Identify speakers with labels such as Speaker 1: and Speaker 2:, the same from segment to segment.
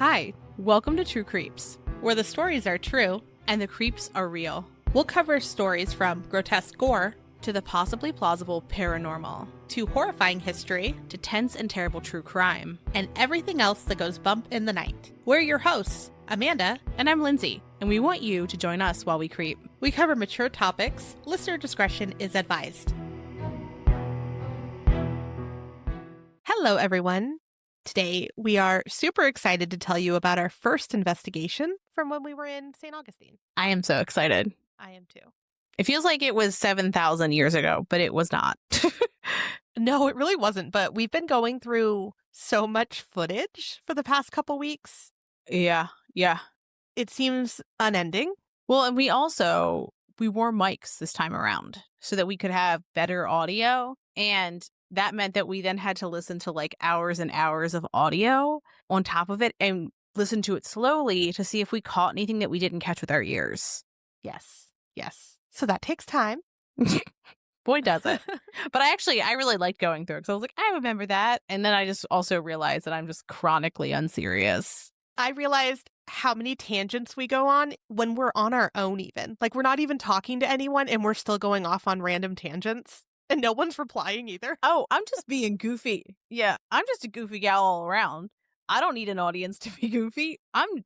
Speaker 1: Hi, welcome to True Creeps, where the stories are true and the creeps are real. We'll cover stories from grotesque gore to the possibly plausible paranormal, to horrifying history, to tense and terrible true crime, and everything else that goes bump in the night. We're your hosts, Amanda, and I'm Lindsay, and we want you to join us while we creep. We cover mature topics. Listener discretion is advised. Hello, everyone. Today, we are super excited to tell you about our first investigation from when we were in St. Augustine.
Speaker 2: I am so excited.
Speaker 1: I am too.
Speaker 2: It feels like it was 7,000 years ago, but it was not.
Speaker 1: No, it really wasn't, but we've been going through so much footage for the past couple weeks.
Speaker 2: Yeah.
Speaker 1: It seems unending.
Speaker 2: Well, and we wore mics this time around so that we could have better audio. And that meant that we then had to listen to like hours and hours of audio on top of it and listen to it slowly to see if we caught anything that we didn't catch with our ears.
Speaker 1: Yes. So that takes time.
Speaker 2: Boy, does it. But I really liked going through it because I was like, I remember that. And then I just also realized that I'm just chronically unserious.
Speaker 1: I realized how many tangents we go on when we're on our own even. Like, we're not even talking to anyone and we're still going off on random tangents. And no one's replying either.
Speaker 2: Oh, I'm just being goofy. Yeah, I'm just a goofy gal all around. I don't need an audience to be goofy.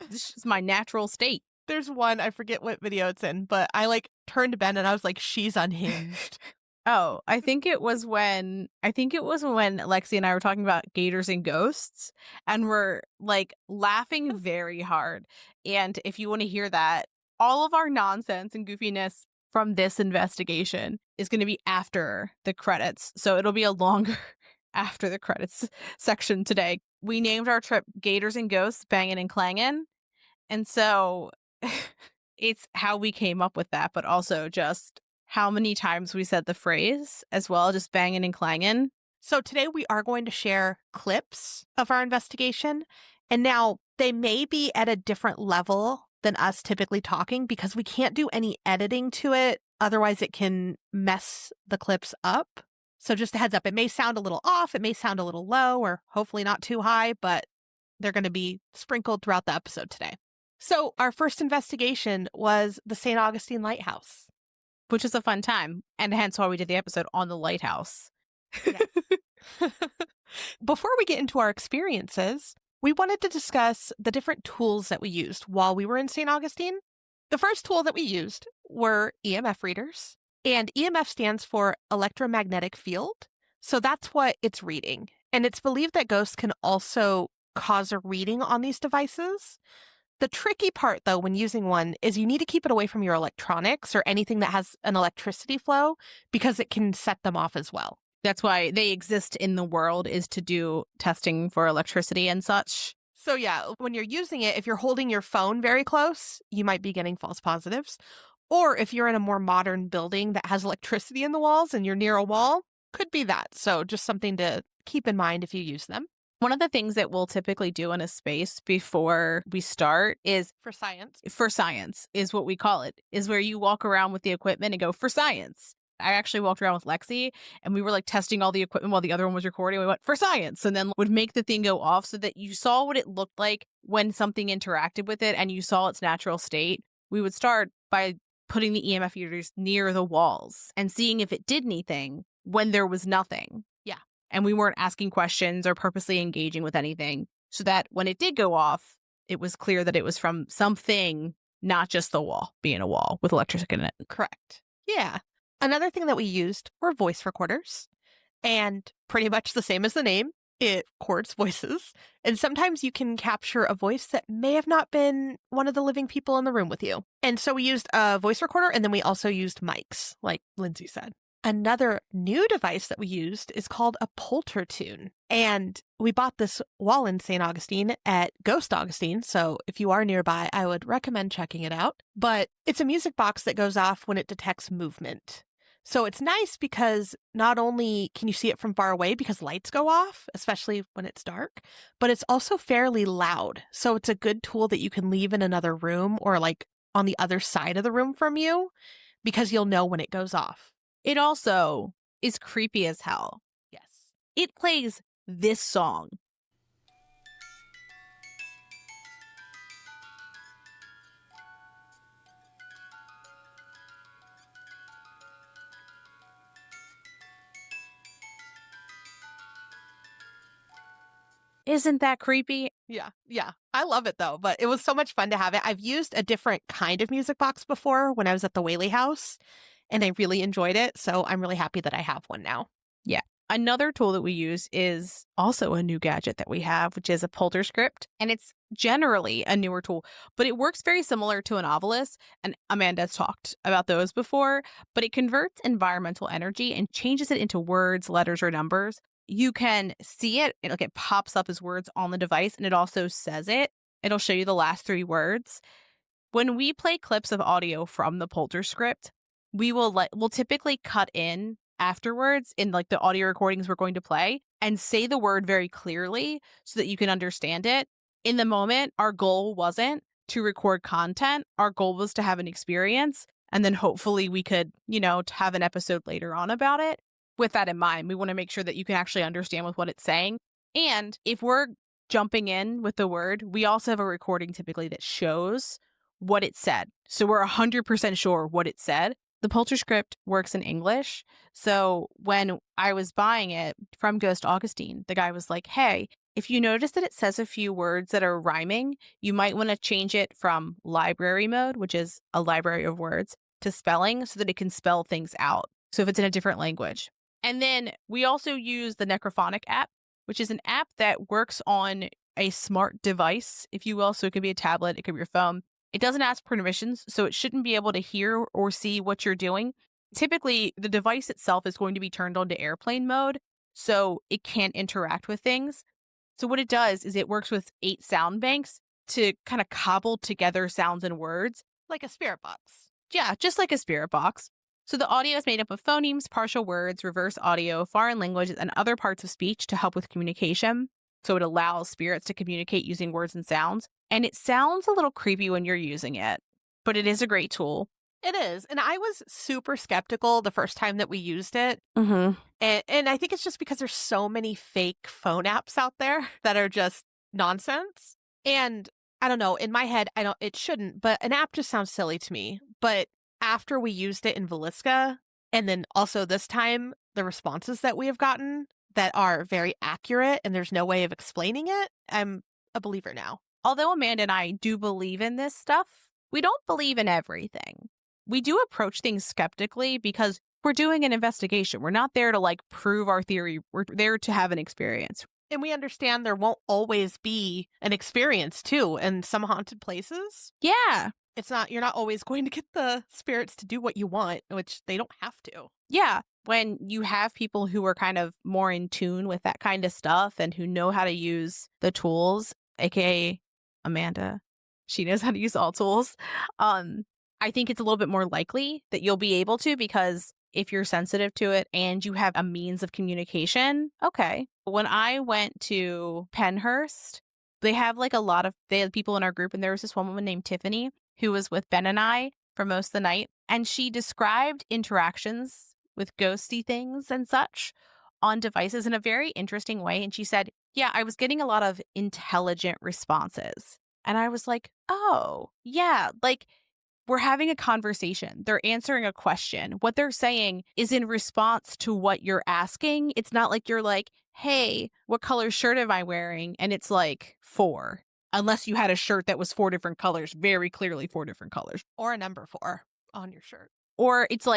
Speaker 2: This is my natural state.
Speaker 1: There's one, I forget what video it's in, but I turned to Ben and I was like, she's unhinged.
Speaker 2: Oh, I think it was when Lexi and I were talking about gators and ghosts and we're like laughing very hard. And if you want to hear that, all of our nonsense and goofiness from this investigation is going to be after the credits. So it'll be a longer after the credits section today. We named our trip Gators and Ghosts, Bangin' and Clangin'. And so it's how we came up with that, but also just how many times we said the phrase as well, just banging and clanging.
Speaker 1: So today we are going to share clips of our investigation. And now they may be at a different level than us typically talking because we can't do any editing to it. Otherwise, it can mess the clips up. So just a heads up, it may sound a little off. It may sound a little low or hopefully not too high, but they're going to be sprinkled throughout the episode today. So our first investigation was the St. Augustine Lighthouse.
Speaker 2: Which is a fun time, and hence why we did the episode on the lighthouse.
Speaker 1: Yes. Before we get into our experiences, we wanted to discuss the different tools that we used while we were in St. Augustine. The first tool that we used were EMF readers, and EMF stands for electromagnetic field. So that's what it's reading. And it's believed that ghosts can also cause a reading on these devices. The tricky part, though, when using one is you need to keep it away from your electronics or anything that has an electricity flow because it can set them off as well.
Speaker 2: That's why they exist in the world, is to do testing for electricity and such.
Speaker 1: So yeah, when you're using it, if you're holding your phone very close, you might be getting false positives. Or if you're in a more modern building that has electricity in the walls and you're near a wall, could be that. So just something to keep in mind if you use them.
Speaker 2: One of the things that we'll typically do in a space before we start is
Speaker 1: For science
Speaker 2: is what we call it, is where you walk around with the equipment and go for science. I actually walked around with Lexi and we were like testing all the equipment while the other one was recording. We went for science and then would make the thing go off so that you saw what it looked like when something interacted with it and you saw its natural state. We would start by putting the EMF readers near the walls and seeing if it did anything when there was nothing.
Speaker 1: Yeah.
Speaker 2: And we weren't asking questions or purposely engaging with anything, so that when it did go off, it was clear that it was from something, not just the wall being a wall with electricity in it.
Speaker 1: Correct. Yeah. Another thing that we used were voice recorders. And pretty much the same as the name, it records voices. And sometimes you can capture a voice that may have not been one of the living people in the room with you. And so we used a voice recorder, and then we also used mics, like Lindsay said. Another new device that we used is called a poltertune. And we bought this while in St. Augustine at Ghost Augustine. So if you are nearby, I would recommend checking it out. But it's a music box that goes off when it detects movement. So it's nice because not only can you see it from far away because lights go off, especially when it's dark, but it's also fairly loud. So it's a good tool that you can leave in another room or like on the other side of the room from you because you'll know when it goes off.
Speaker 2: It also is creepy as hell.
Speaker 1: Yes.
Speaker 2: It plays this song. Isn't that creepy?
Speaker 1: Yeah, yeah. I love it though, but it was so much fun to have it. I've used a different kind of music box before when I was at the Whaley House, and I really enjoyed it. So I'm really happy that I have one now.
Speaker 2: Yeah. Another tool that we use is also a new gadget that we have, which is a script. And it's generally a newer tool, but it works very similar to an Ovilus. And Amanda's talked about those before, but it converts environmental energy and changes it into words, letters, or numbers. You can see it, it pops up as words on the device, and it also says it. It'll show you the last 3 words. When we play clips of audio from the script, we'll typically cut in afterwards in like the audio recordings we're going to play and say the word very clearly so that you can understand it. In the moment, our goal wasn't to record content. Our goal was to have an experience, and then hopefully we could, have an episode later on about it. With that in mind, we want to make sure that you can actually understand with what it's saying. And if we're jumping in with the word, we also have a recording typically that shows what it said. So we're 100% sure what it said. The script works in English. So when I was buying it from Ghost Augustine, the guy was like, hey, if you notice that it says a few words that are rhyming, you might want to change it from library mode, which is a library of words, to spelling so that it can spell things out. So if it's in a different language. And then we also use the Necrophonic app, which is an app that works on a smart device, if you will. So it could be a tablet, it could be your phone. It doesn't ask permissions, so it shouldn't be able to hear or see what you're doing. Typically, the device itself is going to be turned on to airplane mode, so it can't interact with things. So what it does is it works with 8 sound banks to kind of cobble together sounds and words.
Speaker 1: Like a spirit box.
Speaker 2: Yeah, just like a spirit box. So the audio is made up of phonemes, partial words, reverse audio, foreign languages, and other parts of speech to help with communication. So it allows spirits to communicate using words and sounds. And it sounds a little creepy when you're using it, but it is a great tool.
Speaker 1: It is. And I was super skeptical the first time that we used it.
Speaker 2: Mm-hmm.
Speaker 1: And I think it's just because there's so many fake phone apps out there that are just nonsense. And I don't know, in my head, it shouldn't, but an app just sounds silly to me. But after we used it in Velisca, and then also this time, the responses that we have gotten that are very accurate and there's no way of explaining it, I'm a believer now.
Speaker 2: Although Amanda and I do believe in this stuff, we don't believe in everything. We do approach things skeptically because we're doing an investigation. We're not there to prove our theory. We're there to have an experience.
Speaker 1: And we understand there won't always be an experience too in some haunted places.
Speaker 2: Yeah.
Speaker 1: You're not always going to get the spirits to do what you want, which they don't have to.
Speaker 2: Yeah. When you have people who are kind of more in tune with that kind of stuff and who know how to use the tools, aka Amanda, she knows how to use all tools. I think it's a little bit more likely that you'll be able to, because if you're sensitive to it and you have a means of communication, okay. When I went to Penhurst, they have they had people in our group, and there was this one woman named Tiffany who was with Ben and I for most of the night, and she described interactions with ghosty things and such on devices in a very interesting way. And she said, yeah, I was getting a lot of intelligent responses. And I was like, oh, yeah, we're having a conversation. They're answering a question. What they're saying is in response to what you're asking. It's not like you're like, hey, what color shirt am I wearing? And it's 4. Unless you had a shirt that was 4 different colors, very clearly 4 different colors.
Speaker 1: Or a number 4 on your shirt.
Speaker 2: Or it's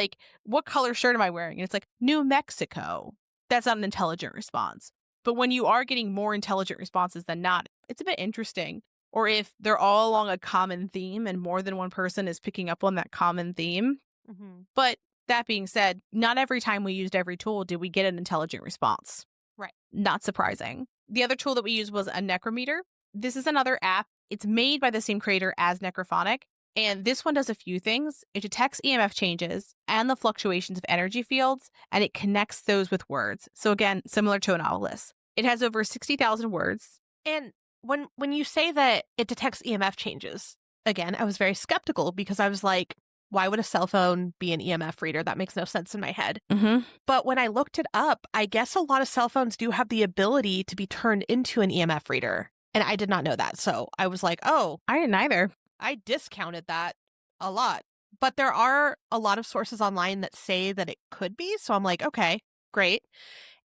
Speaker 2: what color shirt am I wearing? And it's New Mexico. That's not an intelligent response. But when you are getting more intelligent responses than not, it's a bit interesting. Or if they're all along a common theme and more than one person is picking up on that common theme.
Speaker 1: Mm-hmm.
Speaker 2: But that being said, not every time we used every tool did we get an intelligent response.
Speaker 1: Right.
Speaker 2: Not surprising. The other tool that we used was a necrometer. This is another app. It's made by the same creator as Necrophonic. And this one does a few things. It detects EMF changes and the fluctuations of energy fields, and it connects those with words. So again, similar to an Ovilus. It has over 60,000 words.
Speaker 1: And when you say that it detects EMF changes, again, I was very skeptical because I was like, why would a cell phone be an EMF reader? That makes no sense in my head.
Speaker 2: Mm-hmm.
Speaker 1: But when I looked it up, I guess a lot of cell phones do have the ability to be turned into an EMF reader. And I did not know that. So I was like, oh.
Speaker 2: I didn't either.
Speaker 1: I discounted that a lot. But there are a lot of sources online that say that it could be. So I'm like, okay, great.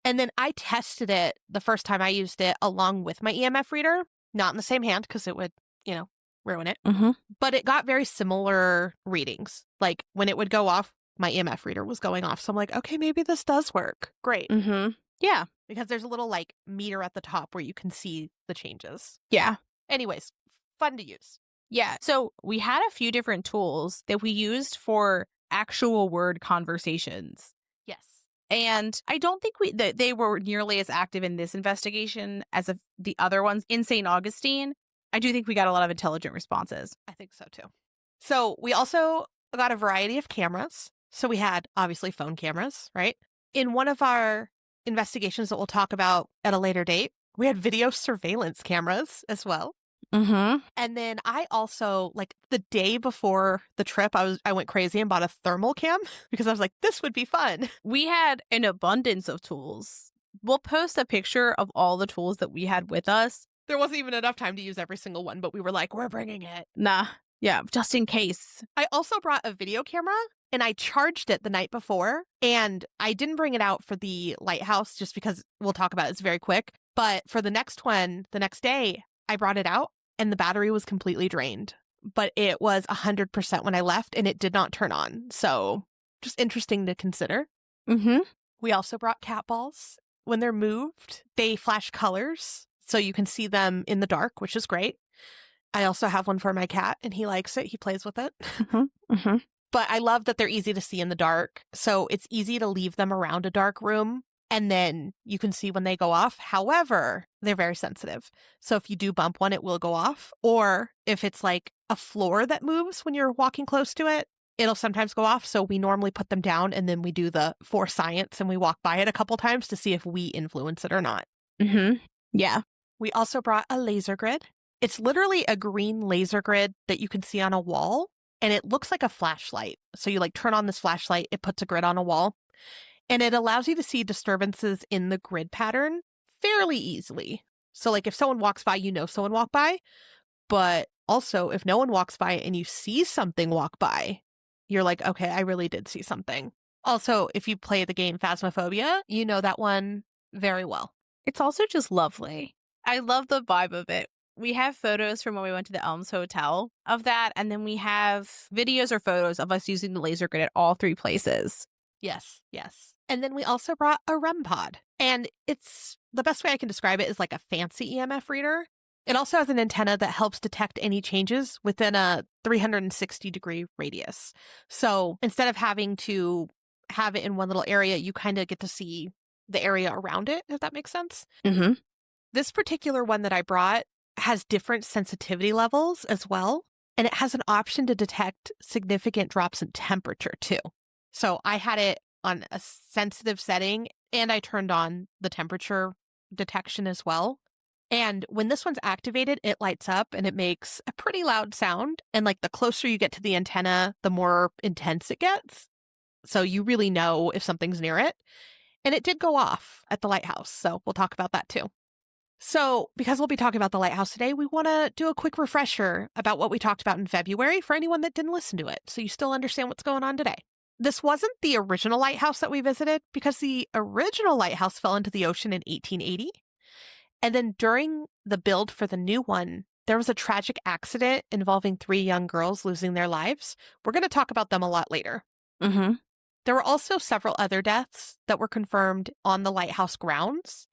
Speaker 1: And then I tested it the first time I used it along with my EMF reader, not in the same hand because it would, ruin it.
Speaker 2: Mm-hmm.
Speaker 1: But it got very similar readings. Like when it would go off, my EMF reader was going off. So I'm like, okay, maybe this does work. Great.
Speaker 2: Mm-hmm. Yeah.
Speaker 1: Because there's a little like meter at the top where you can see the changes.
Speaker 2: Yeah.
Speaker 1: Anyways, fun to use.
Speaker 2: Yeah. So we had a few different tools that we used for actual word conversations.
Speaker 1: Yes.
Speaker 2: And I don't think they were nearly as active in this investigation as of the other ones in St. Augustine. I do think we got a lot of intelligent responses.
Speaker 1: I think so too. So we also got a variety of cameras. So we had obviously phone cameras, right? In one of our investigations that we'll talk about at a later date, we had video surveillance cameras as well.
Speaker 2: Mm-hmm.
Speaker 1: And then I also, like the day before the trip, I went crazy and bought a thermal cam because I was like, this would be fun.
Speaker 2: We had an abundance of tools. We'll post a picture of all the tools that we had with us.
Speaker 1: There wasn't even enough time to use every single one, but we were like, we're bringing it.
Speaker 2: Nah. Yeah, just in case.
Speaker 1: I also brought a video camera and I charged it the night before. And I didn't bring it out for the lighthouse just because we'll talk about it. It's very quick. But for the next one, the next day, I brought it out and the battery was completely drained. But it was 100% when I left and it did not turn on. So just interesting to consider.
Speaker 2: Mm-hmm.
Speaker 1: We also brought cat balls. When they're moved, they flash colors so you can see them in the dark, which is great. I also have one for my cat and he likes it. He plays with it.
Speaker 2: Mm-hmm. Mm-hmm.
Speaker 1: But I love that they're easy to see in the dark. So it's easy to leave them around a dark room and then you can see when they go off. However, they're very sensitive. So if you do bump one, it will go off. Or if it's like a floor that moves when you're walking close to it, it'll sometimes go off. So we normally put them down and then we do the for science and we walk by it a couple times to see if we influence it or not.
Speaker 2: Mm-hmm. Yeah.
Speaker 1: We also brought a laser grid. It's literally a green laser grid that you can see on a wall, and it looks like a flashlight. So you like turn on this flashlight, it puts a grid on a wall, and it allows you to see disturbances in the grid pattern fairly easily. So like if someone walks by, you know someone walked by, but also if no one walks by and you see something walk by, you're like, okay, I really did see something. Also, if you play the game Phasmophobia, you know that one very well.
Speaker 2: It's also just lovely. I love the vibe of it. We have photos from when we went to the Elms Hotel of that, and then we have videos or photos of us using the laser grid at all three places.
Speaker 1: Yes, yes. And then we also brought a REM pod. And it's the best way I can describe it is like a fancy EMF reader. It also has an antenna that helps detect any changes within a 360-degree radius. So instead of having to have it in one little area, you kind of get to see the area around it, if that makes sense.
Speaker 2: Mm-hmm.
Speaker 1: This particular one that I brought has different sensitivity levels as well. And it has an option to detect significant drops in temperature too. So I had it on a sensitive setting and I turned on the temperature detection as well. And when this one's activated, it lights up and it makes a pretty loud sound. And like the closer you get to the antenna, the more intense it gets. So you really know if something's near it. And it did go off at the lighthouse. So we'll talk about that too. So because we'll be talking about the lighthouse today, we want to do a quick refresher about what we talked about in February for anyone that didn't listen to it. So you still understand what's going on today. This wasn't the original lighthouse that we visited because the original lighthouse fell into the ocean in 1880. And then during the build for the new one, there was a tragic accident involving 3 young girls losing their lives. We're going to talk about them a lot later.
Speaker 2: Mm-hmm.
Speaker 1: There were also several other deaths that were confirmed on the lighthouse grounds.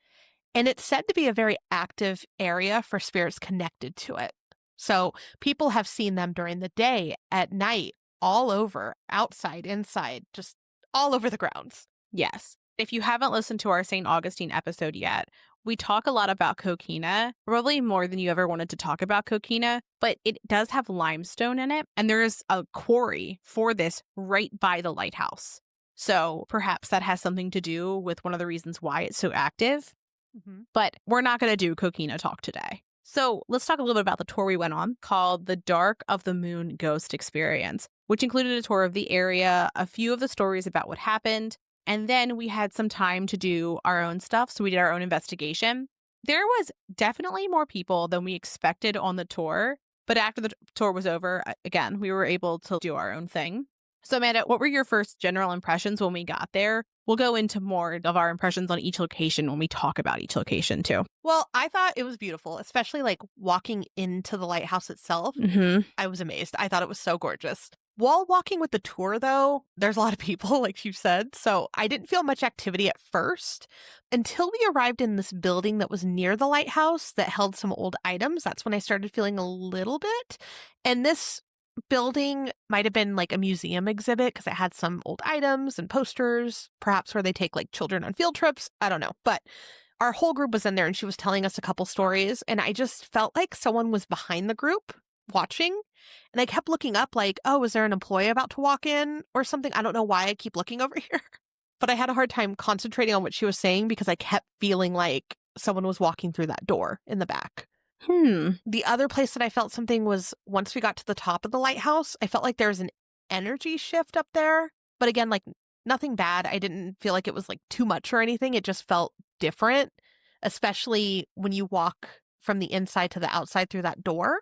Speaker 1: And it's said to be a very active area for spirits connected to it. So people have seen them during the day, at night, all over, outside, inside, just all over the grounds.
Speaker 2: Yes. If you haven't listened to our St. Augustine episode yet, we talk a lot about coquina, probably more than you ever wanted to talk about coquina, but it does have limestone in it. And there's a quarry for this right by the lighthouse. So perhaps that has something to do with one of the reasons why it's so active.
Speaker 1: Mm-hmm.
Speaker 2: But we're not going to do coquina talk today. So let's talk a little bit about the tour we went on called the Dark of the Moon Ghost Experience, which included a tour of the area, a few of the stories about what happened, and then we had some time to do our own stuff. So we did our own investigation. There was definitely more people than we expected on the tour. But after the tour was over, again, we were able to do our own thing. So, Amanda, what were your first general impressions when we got there? We'll go into more of our impressions on each location when we talk about each location, too.
Speaker 1: Well, I thought it was beautiful, especially like walking into the lighthouse itself.
Speaker 2: Mm-hmm.
Speaker 1: I was amazed. I thought it was so gorgeous. While walking with the tour, though, there's a lot of people, like you said, so I didn't feel much activity at first until we arrived in this building that was near the lighthouse that held some old items. That's when I started feeling a little bit. And this building might have been like a museum exhibit because it had some old items and posters, perhaps where they take like children on field trips. I don't know. But our whole group was in there and she was telling us a couple stories. And I just felt like someone was behind the group watching. And I kept looking up like, oh, is there an employee about to walk in or something? I don't know why I keep looking over here. But I had a hard time concentrating on what she was saying because I kept feeling like someone was walking through that door in the back. The other place that I felt something was once we got to the top of the lighthouse, I felt like there was an energy shift up there. But again, like nothing bad. I didn't feel like it was like too much or anything. It just felt different, especially when you walk from the inside to the outside through that door.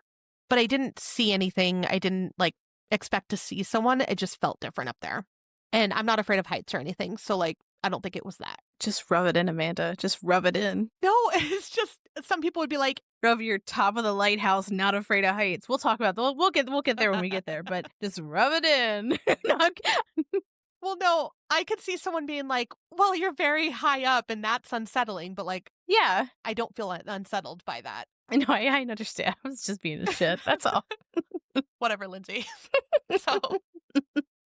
Speaker 1: But I didn't see anything. I didn't like expect to see someone. It just felt different up there. And I'm not afraid of heights or anything. So like, I don't think it was that.
Speaker 2: Just rub it in, Amanda. Just rub it in.
Speaker 1: No, it's just some people would be like,
Speaker 2: Rub your top of the lighthouse, not afraid of heights. We'll talk about that. We'll get there when we get there, but just rub it in.
Speaker 1: well, no, I could see someone being like, well, you're very high up and that's unsettling. But like,
Speaker 2: yeah,
Speaker 1: I don't feel unsettled by that.
Speaker 2: No, I understand. I was just being a shit. That's all.
Speaker 1: Whatever, Lindsay. So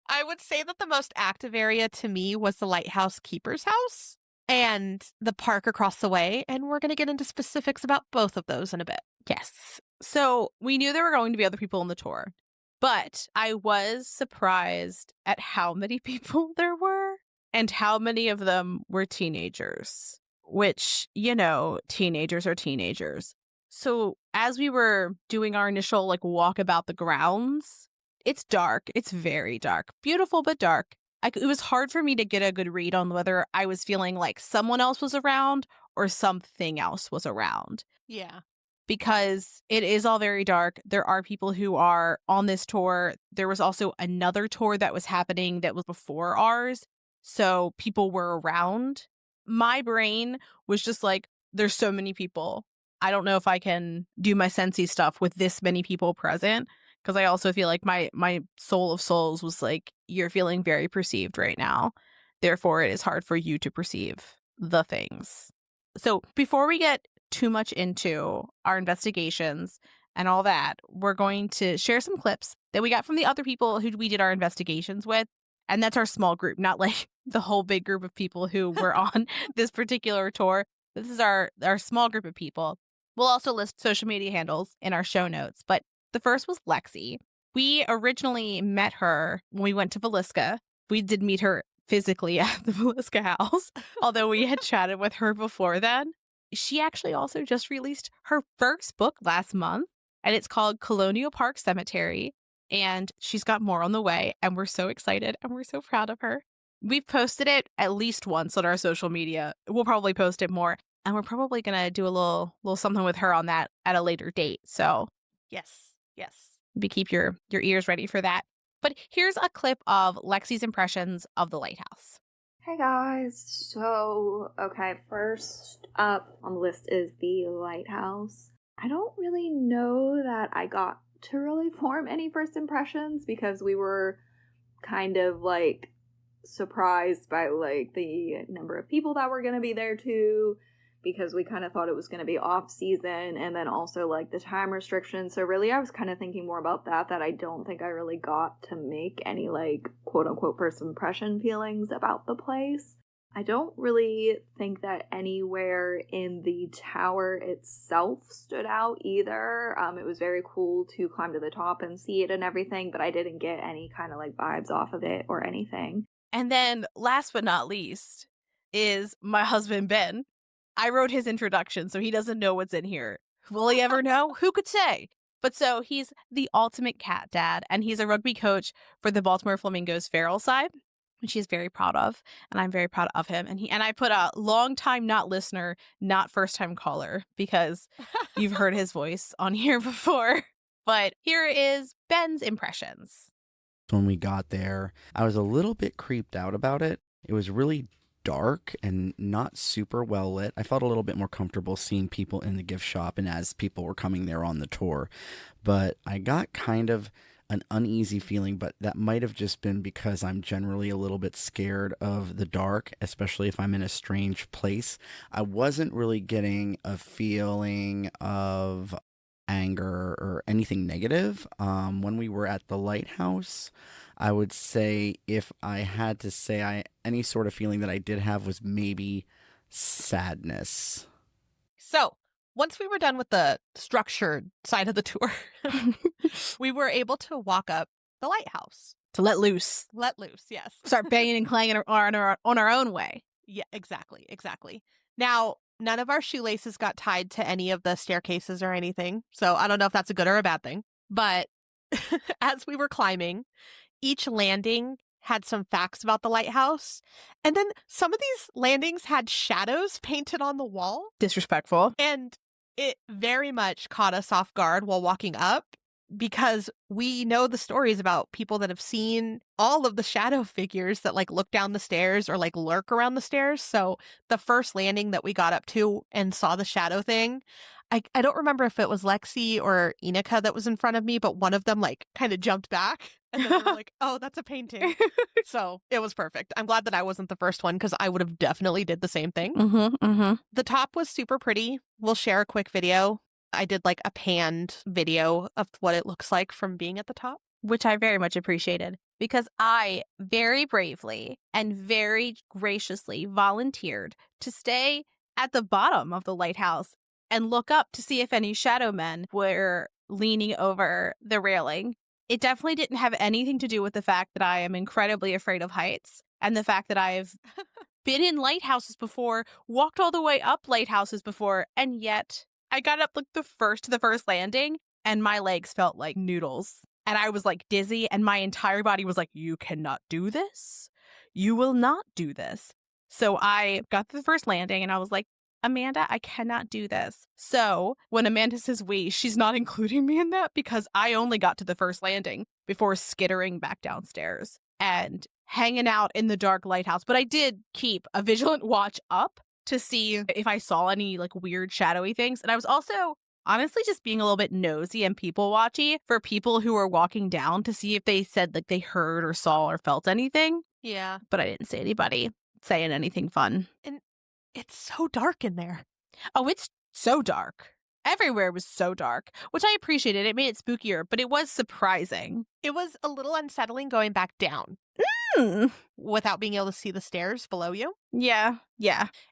Speaker 1: I would say that the most active area to me was the lighthouse keeper's house and the park across the way. And we're going to get into specifics about both of those in a bit.
Speaker 2: Yes. So we knew there were going to be other people on the tour, but I was surprised at how many people there were and how many of them were teenagers, which, you know, teenagers are teenagers. So as we were doing our initial like walk about the grounds, it's dark. It's very dark. Beautiful, but dark. It was hard for me to get a good read on whether I was feeling like someone else was around or something else was around.
Speaker 1: Yeah.
Speaker 2: Because it is all very dark. There are people who are on this tour. There was also another tour that was happening that was before ours. So people were around. My brain was just like, there's so many people. I don't know if I can do my sensey stuff with this many people present. Because I also feel like my soul of souls was like, you're feeling very perceived right now. Therefore, it is hard for you to perceive the things. So before we get too much into our investigations and all that, we're going to share some clips that we got from the other people who we did our investigations with. And that's our small group, not like the whole big group of people who were on this particular tour. This is our small group of people. We'll also list social media handles in our show notes. But the first was Lexi. We originally met her when we went to Villisca. We did meet her physically at the Villisca house, although we had chatted with her before then. She actually also just released her first book last month, and it's called Colonial Park Cemetery, and she's got more on the way, and we're so excited, and we're so proud of her. We've posted it at least once on our social media. We'll probably post it more, and we're probably going to do a little something with her on that at a later date, so
Speaker 1: Yes.
Speaker 2: keep your ears ready for that. But here's a clip of Lexi's impressions of the lighthouse.
Speaker 3: Hey guys, so, okay, first up on the list is the lighthouse. I don't really know that I got to really form any first impressions because we were kind of, like, surprised by, like, the number of people that were going to be there too, because we kind of thought it was going to be off season, and then also like the time restrictions. So really I was kind of thinking more about that I don't think I really got to make any like quote unquote first impression feelings about the place. I don't really think that anywhere in the tower itself stood out either. It was very cool to climb to the top and see it and everything, but I didn't get any kind of like vibes off of it or anything.
Speaker 2: And then last but not least is my husband, Ben. I wrote his introduction, so he doesn't know what's in here. Will he ever know? Who could say? But so he's the ultimate cat dad, and he's a rugby coach for the Baltimore Flamingos feral side, which he's very proud of, and I'm very proud of him. And I put a long time not listener, not first time caller, because you've heard his voice on here before. But here is Ben's impressions.
Speaker 4: when we got there. I was a little bit creeped out about it. It was really dark and not super well lit. I felt a little bit more comfortable seeing people in the gift shop and as people were coming there on the tour. But I got kind of an uneasy feeling, but that might have just been because I'm generally a little bit scared of the dark, especially if I'm in a strange place. I wasn't really getting a feeling of anger or anything negative. When we were at the lighthouse, I would say if I had to say any sort of feeling that I did have was maybe sadness.
Speaker 1: So, once we were done with the structured side of the tour, we were able to walk up the lighthouse.
Speaker 2: To let loose.
Speaker 1: Let loose, yes.
Speaker 2: Start banging and clanging on our own way.
Speaker 1: Yeah, exactly. Now, none of our shoelaces got tied to any of the staircases or anything, so I don't know if that's a good or a bad thing. But as we were climbing, each landing had some facts about the lighthouse, and then some of these landings had shadows painted on the wall.
Speaker 2: Disrespectful.
Speaker 1: And it very much caught us off guard while walking up, because we know the stories about people that have seen all of the shadow figures that like look down the stairs or like lurk around the stairs. So the first landing that we got up to and saw the shadow thing, I don't remember if it was Lexi or Inika that was in front of me, but one of them like kind of jumped back and then they were like, oh, that's a painting. So it was perfect. I'm glad that I wasn't the first one, because I would have definitely did the same thing. The top was super pretty. We'll share a quick video. I did like a panned video of what it looks like from being at the top.
Speaker 2: Which I very much appreciated, because I very bravely and very graciously volunteered to stay at the bottom of the lighthouse and look up to see if any shadow men were leaning over the railing. It definitely didn't have anything to do with the fact that I am incredibly afraid of heights and the fact that I've been in lighthouses before, walked all the way up lighthouses before, and yet I got up like the first landing and my legs felt like noodles. And I was like dizzy, and my entire body was like, you cannot do this. You will not do this. So I got to the first landing and I was like, Amanda, I cannot do this. So when Amanda says we, she's not including me in that, because I only got to the first landing before skittering back downstairs and hanging out in the dark lighthouse. But I did keep a vigilant watch up to see if I saw any like weird shadowy things. And I was also honestly just being a little bit nosy and people watchy for people who were walking down to see if they said like they heard or saw or felt anything.
Speaker 1: Yeah.
Speaker 2: But I didn't see anybody saying anything fun.
Speaker 1: And it's so dark in there.
Speaker 2: Oh, it's so dark. Everywhere was so dark, which I appreciated. It made it spookier, but it was surprising.
Speaker 1: It was a little unsettling going back down without being able to see the stairs below you.
Speaker 2: Yeah.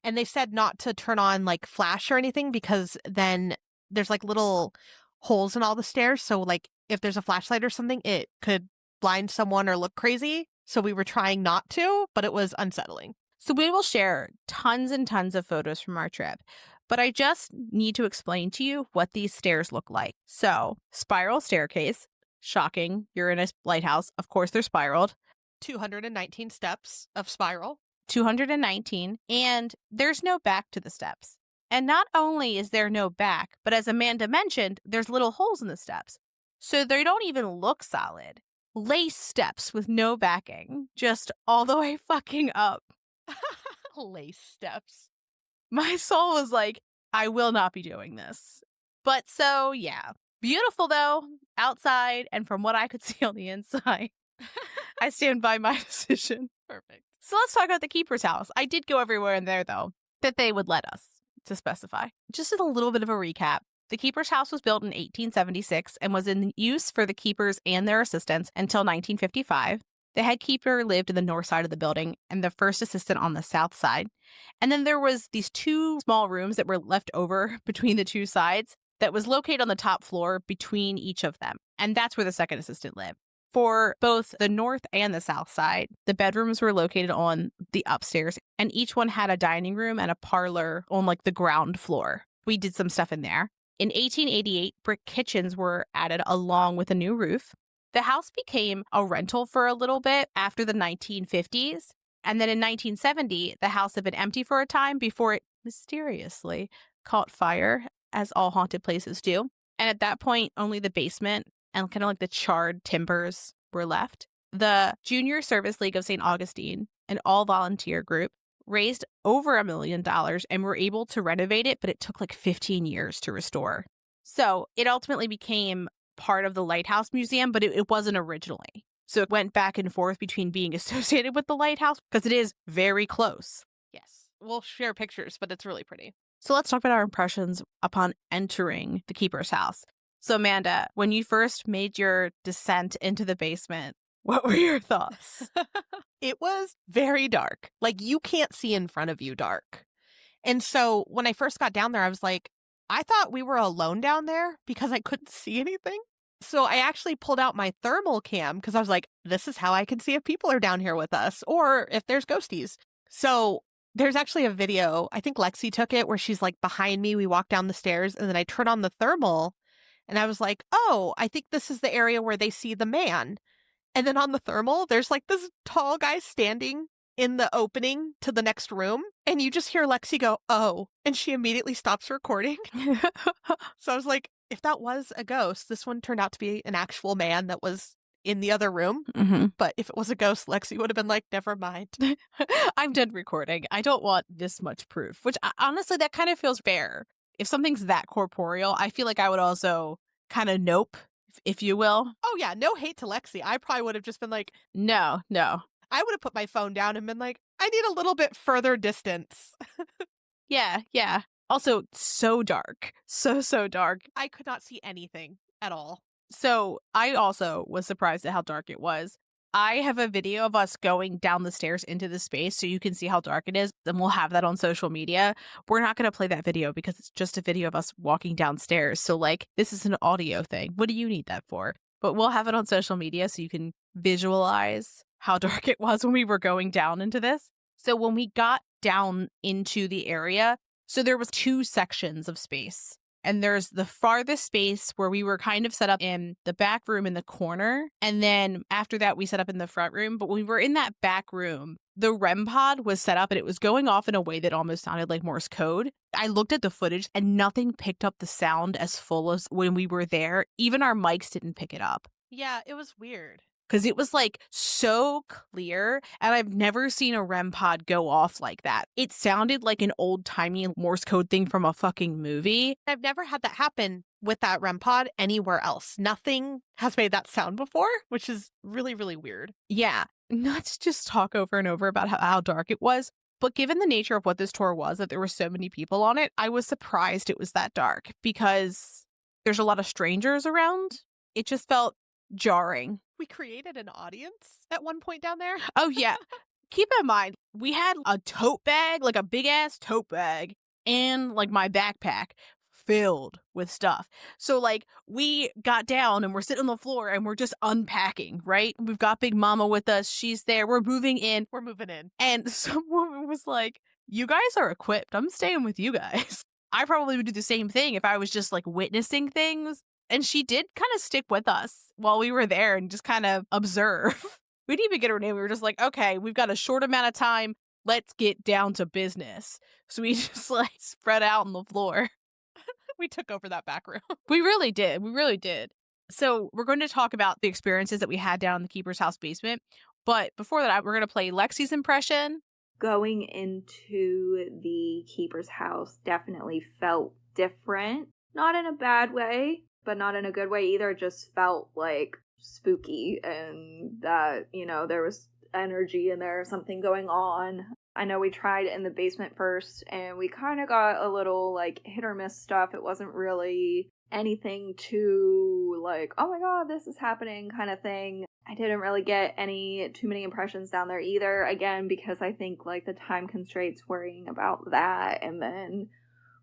Speaker 1: And they said not to turn on like flash or anything, because then there's like little holes in all the stairs. So like if there's a flashlight or something, it could blind someone or look crazy. So we were trying not to, but it was unsettling.
Speaker 2: So we will share tons and tons of photos from our trip, but I just need to explain to you what these stairs look like. So spiral staircase, shocking. You're in a lighthouse. Of course, they're spiraled.
Speaker 1: 219 steps of spiral.
Speaker 2: 219. And there's no back to the steps. And not only is there no back, but as Amanda mentioned, there's little holes in the steps. So they don't even look solid. Lace steps with no backing, just all the way fucking up.
Speaker 1: Lace steps.
Speaker 2: My soul was like, I will not be doing this. But so, yeah. Beautiful, though, outside, and from what I could see on the inside. I stand by my decision.
Speaker 1: Perfect.
Speaker 2: So let's talk about the keeper's house. I did go everywhere in there, though, that they would let us to specify. Just as a little bit of a recap, the keeper's house was built in 1876 and was in use for the keepers and their assistants until 1955. The head keeper lived in the north side of the building and the first assistant on the south side. And then there was these two small rooms that were left over between the two sides that was located on the top floor between each of them. And that's where the second assistant lived. For both the north and the south side, the bedrooms were located on the upstairs, and each one had a dining room and a parlor on like the ground floor. We did some stuff in there. In 1888, brick kitchens were added along with a new roof. The house became a rental for a little bit after the 1950s. And then in 1970, the house had been empty for a time before it mysteriously caught fire, as all haunted places do. And at that point, only the basement and kind of like the charred timbers were left. The Junior Service League of St. Augustine, an all-volunteer group, raised over $1 million and were able to renovate it, but it took like 15 years to restore. So it ultimately became part of the Lighthouse Museum, but it wasn't originally. So it went back and forth between being associated with the lighthouse because it is very close.
Speaker 1: Yes. We'll share pictures, but it's really pretty.
Speaker 2: So let's talk about our impressions upon entering the keeper's house. So Amanda, when you first made your descent into the basement, what were your thoughts?
Speaker 1: It was very dark. Like, you can't see in front of you dark. And so when I first got down there, I was like, I thought we were alone down there because I couldn't see anything. So I actually pulled out my thermal cam because I was like, this is how I can see if people are down here with us or if there's ghosties. So there's actually a video, I think Lexi took it, where she's like behind me. We walk down the stairs and then I turn on the thermal and I was like, oh, I think this is the area where they see the man. And then on the thermal, there's like this tall guy standing in the opening to the next room. And you just hear Lexi go, oh, and she immediately stops recording. So I was like, if that was a ghost, this one turned out to be an actual man that was in the other room.
Speaker 2: Mm-hmm.
Speaker 1: But if it was a ghost, Lexi would have been like, never mind.
Speaker 2: I'm done recording. I don't want this much proof, which honestly, that kind of feels fair. If something's that corporeal, I feel like I would also kind of nope, if you will.
Speaker 1: Oh, yeah. No hate to Lexi. I probably would have just been like,
Speaker 2: No.
Speaker 1: I would have put my phone down and been like, I need a little bit further distance.
Speaker 2: Yeah. Also, so dark. So dark.
Speaker 1: I could not see anything at all.
Speaker 2: So I also was surprised at how dark it was. I have a video of us going down the stairs into the space so you can see how dark it is, and we'll have that on social media. We're not going to play that video because it's just a video of us walking downstairs. So, like, this is an audio thing. What do you need that for? But we'll have it on social media so you can visualize how dark it was when we were going down into this. So when we got down into the area, so there was 2 sections of space. And there's the farthest space where we were kind of set up in the back room in the corner. And then after that, we set up in the front room. But when we were in that back room, the REM pod was set up and it was going off in a way that almost sounded like Morse code. I looked at the footage and nothing picked up the sound as full as when we were there. Even our mics didn't pick it up.
Speaker 1: Yeah, it was weird.
Speaker 2: Because it was like so clear, and I've never seen a REM pod go off like that. It sounded like an old-timey Morse code thing from a fucking movie.
Speaker 1: I've never had that happen with that REM pod anywhere else. Nothing has made that sound before, which is really, really weird.
Speaker 2: Yeah, not to just talk over and over about how dark it was, but given the nature of what this tour was, that there were so many people on it, I was surprised it was that dark because there's a lot of strangers around. It just felt jarring.
Speaker 1: We created an audience at one point down there.
Speaker 2: Oh, yeah. Keep in mind, we had a tote bag, like a big ass tote bag, and like my backpack filled with stuff. So like we got down and we're sitting on the floor and we're just unpacking, right? We've got Big Mama with us. She's there. We're moving in. And someone was like, you guys are equipped. I'm staying with you guys. I probably would do the same thing if I was just like witnessing things. And she did kind of stick with us while we were there and just kind of observe. We didn't even get her name. We were just like, okay, we've got a short amount of time. Let's get down to business. So we just like spread out on the floor.
Speaker 1: We took over that back room.
Speaker 2: We really did. So we're going to talk about the experiences that we had down in the Keeper's House basement. But before that, we're going to play Lexi's impression.
Speaker 3: Going into the Keeper's House definitely felt different. Not in a bad way, but not in a good way either. It just felt like spooky and that, there was energy in there, something going on. I know we tried in the basement first and we kind of got a little like hit or miss stuff. It wasn't really anything too like, oh my god, this is happening kind of thing. I didn't really get too many impressions down there either. Again, because I think like the time constraints worrying about that. And then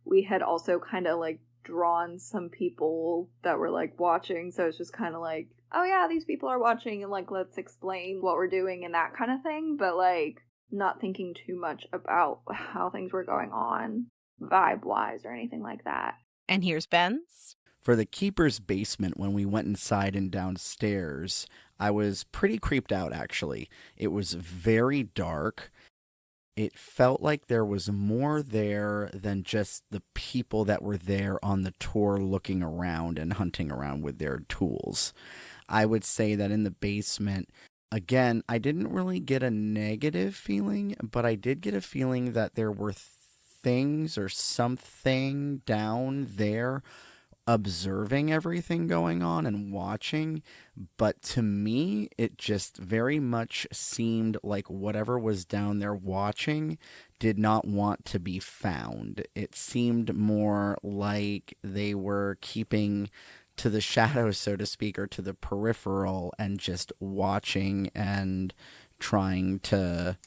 Speaker 3: we had also kind of like drawn some people that were like watching, so it's just kind of like, oh yeah, these people are watching and like let's explain what we're doing and that kind of thing, but like not thinking too much about how things were going on vibe wise or anything like that.
Speaker 2: And here's Ben's.
Speaker 4: For the Keeper's basement, when we went inside and downstairs, I was pretty creeped out actually. It was very dark. It felt like there was more there than just the people that were there on the tour looking around and hunting around with their tools. I would say that in the basement, Again, I didn't really get a negative feeling, but I did get a feeling that there were things or something down there observing everything going on and watching. But to me, it just very much seemed like whatever was down there watching did not want to be found. It seemed more like they were keeping to the shadows, so to speak, or to the peripheral and just watching and trying to,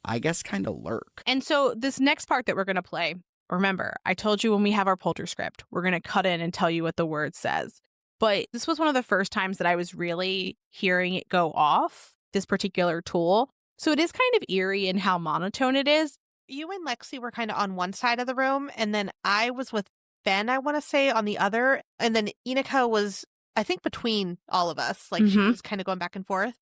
Speaker 4: I guess, kind of lurk.
Speaker 2: And so this next part that we're going to play, remember, I told you when we have our polter script, we're going to cut in and tell you what the word says. But this was one of the first times that I was really hearing it go off, this particular tool. So it is kind of eerie in how monotone it is.
Speaker 1: You and Lexi were kind of on one side of the room, and then I was with Ben, I want to say, on the other. And then Inika was, I think, between all of us. Like, she was kind of going back and forth.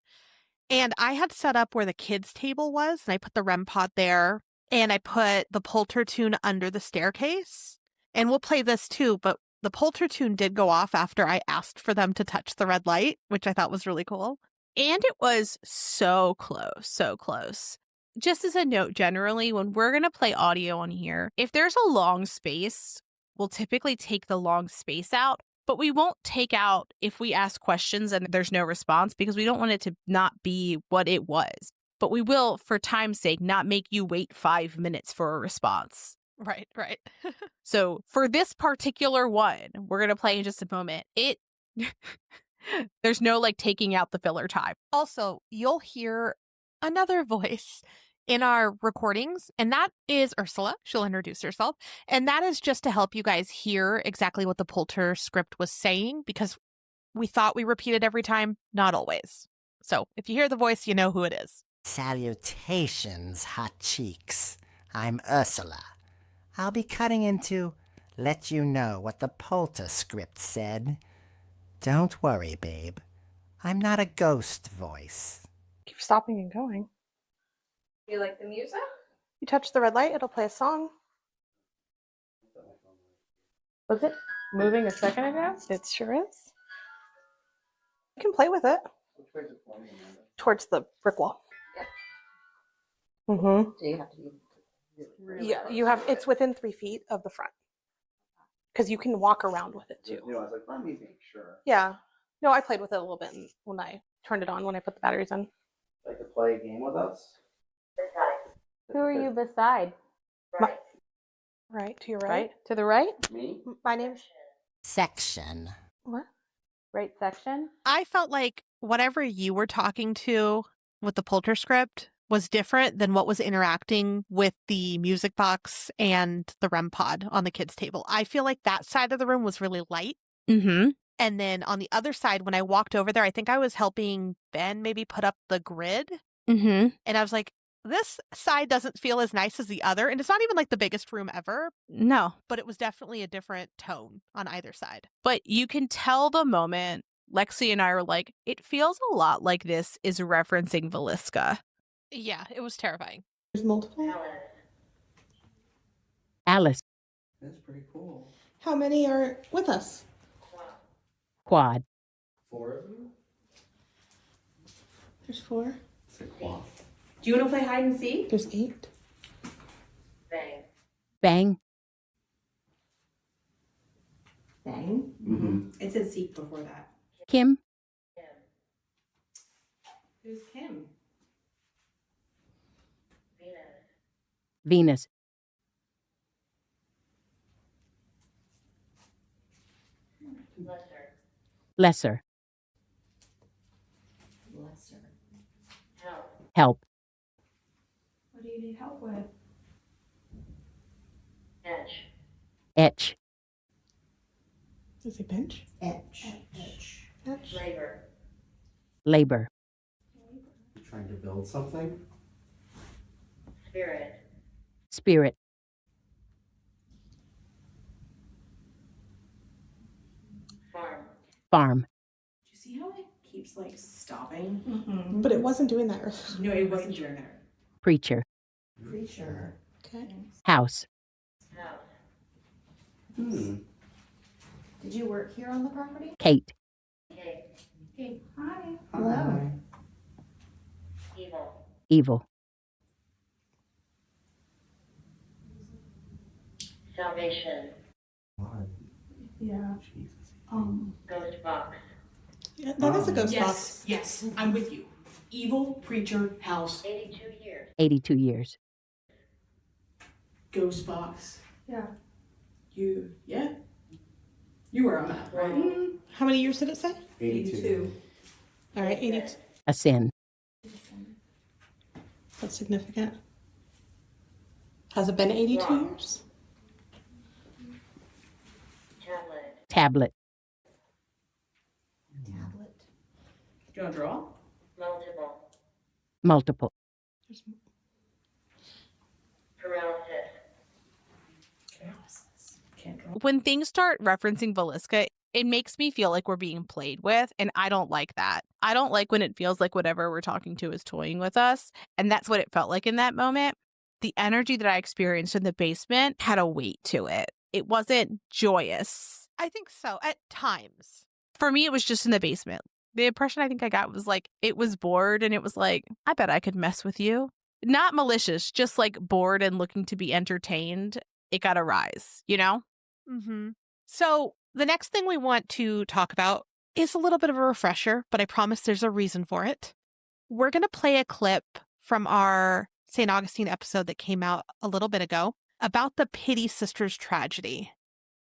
Speaker 1: And I had set up where the kids' table was, and I put the REM pod there, and I put the polter tune under the staircase. And we'll play this too, but the polter tune did go off after I asked for them to touch the red light, which I thought was really cool.
Speaker 2: And it was so close, so close. Just as a note, generally, when we're going to play audio on here, if there's a long space, we'll typically take the long space out, but we won't take out if we ask questions and there's no response because we don't want it to not be what it was. But we will, for time's sake, not make you wait 5 minutes for a response.
Speaker 1: Right.
Speaker 2: So for this particular one, we're going to play in just a moment. There's no like taking out the filler time.
Speaker 1: Also, you'll hear another voice in our recordings, and that is Ursula. She'll introduce herself. And that is just to help you guys hear exactly what the polter script was saying, because we thought we repeated every time, not always. So if you hear the voice, you know who it is.
Speaker 5: Salutations, hot cheeks. I'm Ursula. I'll be cutting in to let you know what the polter script said. Don't worry, babe. I'm not a ghost voice.
Speaker 6: Keep stopping and going.
Speaker 7: You like the music?
Speaker 6: You touch the red light, it'll play a song.
Speaker 7: Was it moving a second ago?
Speaker 6: It sure is. You can play with it. Towards the brick wall. Mm-hmm.
Speaker 7: Do you have to be really
Speaker 6: Yeah, you have. It's within 3 feet of the front. Because you can walk around with it too.
Speaker 4: I was like, let me make sure.
Speaker 6: Yeah. No, I played with it a little bit when I turned it on, when I put the batteries in.
Speaker 4: Like to play a game with us?
Speaker 7: Who are you beside?
Speaker 6: Right, to your right.
Speaker 7: Right? To the right?
Speaker 4: Me?
Speaker 6: My name's...
Speaker 5: Section.
Speaker 6: What?
Speaker 7: Right section?
Speaker 1: I felt like whatever you were talking to with the polter script was different than what was interacting with the music box and the REM pod on the kids' table. I feel like that side of the room was really light.
Speaker 2: Mm-hmm.
Speaker 1: And then on the other side, when I walked over there, I think I was helping Ben maybe put up the grid.
Speaker 2: Mm-hmm.
Speaker 1: And I was like, this side doesn't feel as nice as the other. And it's not even like the biggest room ever,
Speaker 2: No.
Speaker 1: but it was definitely a different tone on either side.
Speaker 2: But you can tell the moment Lexi and I were like, it feels a lot like this is referencing Villisca.
Speaker 1: Yeah, it was terrifying.
Speaker 6: There's multiple.
Speaker 8: Alice.
Speaker 4: That's pretty cool.
Speaker 6: How many are with us?
Speaker 8: Quad.
Speaker 4: 4 of you?
Speaker 6: There's 4.
Speaker 4: It's a quad.
Speaker 7: Do you want to play hide and seek?
Speaker 6: There's 8.
Speaker 7: Bang.
Speaker 8: Bang.
Speaker 7: Bang?
Speaker 4: Mm-hmm.
Speaker 7: It says seek before that.
Speaker 8: Kim.
Speaker 7: Who's Kim?
Speaker 8: Venus. Lesser.
Speaker 7: Lesser.
Speaker 8: Help.
Speaker 7: What do you need help with?
Speaker 8: Etch.
Speaker 6: Is it bench?
Speaker 7: Etch.
Speaker 6: Etch.
Speaker 7: Labor.
Speaker 8: Labor.
Speaker 4: You trying to build something?
Speaker 7: Spirit.
Speaker 8: Spirit.
Speaker 7: Farm.
Speaker 8: Farm.
Speaker 9: Do you see how it keeps like stopping?
Speaker 7: Mm-hmm.
Speaker 6: But it wasn't doing that.
Speaker 9: No, it wasn't doing that.
Speaker 8: Preacher.
Speaker 7: Preacher.
Speaker 6: Okay.
Speaker 8: House.
Speaker 7: House.
Speaker 4: Hmm.
Speaker 7: Did you work here on the property?
Speaker 8: Kate.
Speaker 7: Okay. Okay. Hi.
Speaker 4: Hello.
Speaker 7: Evil.
Speaker 8: Evil.
Speaker 7: Salvation.
Speaker 6: Yeah.
Speaker 7: Ghost box.
Speaker 6: Yeah, that is a ghost box.
Speaker 9: Yes, I'm with you. Evil, preacher, house,
Speaker 7: 82 years.
Speaker 8: 82 years.
Speaker 9: ghost box.
Speaker 6: Yeah.
Speaker 9: Yeah? You were on that, right?
Speaker 6: How many years did it say?
Speaker 9: 82.
Speaker 6: All right, 82.
Speaker 8: A sin.
Speaker 6: That's significant. Has it been 82
Speaker 7: Wrong.
Speaker 6: years?
Speaker 7: Tablet.
Speaker 8: Tablet.
Speaker 7: Tablet.
Speaker 9: Do you want to draw?
Speaker 7: Multiple.
Speaker 8: Multiple.
Speaker 7: Paralysis.
Speaker 9: Can't draw.
Speaker 2: When things start referencing Velisca, it makes me feel like we're being played with, and I don't like that. I don't like when it feels like whatever we're talking to is toying with us, and that's what it felt like in that moment. The energy that I experienced in the basement had a weight to it. It wasn't joyous.
Speaker 1: I think so, at times.
Speaker 2: For me, it was just in the basement. The impression I think I got was like, it was bored, and it was like, I bet I could mess with you. Not malicious, just like bored and looking to be entertained. It got a rise, you know?
Speaker 1: Mm-hmm. So the next thing we want to talk about is a little bit of a refresher, but I promise there's a reason for it. We're going to play a clip from our St. Augustine episode that came out a little bit ago about the Pity Sisters tragedy,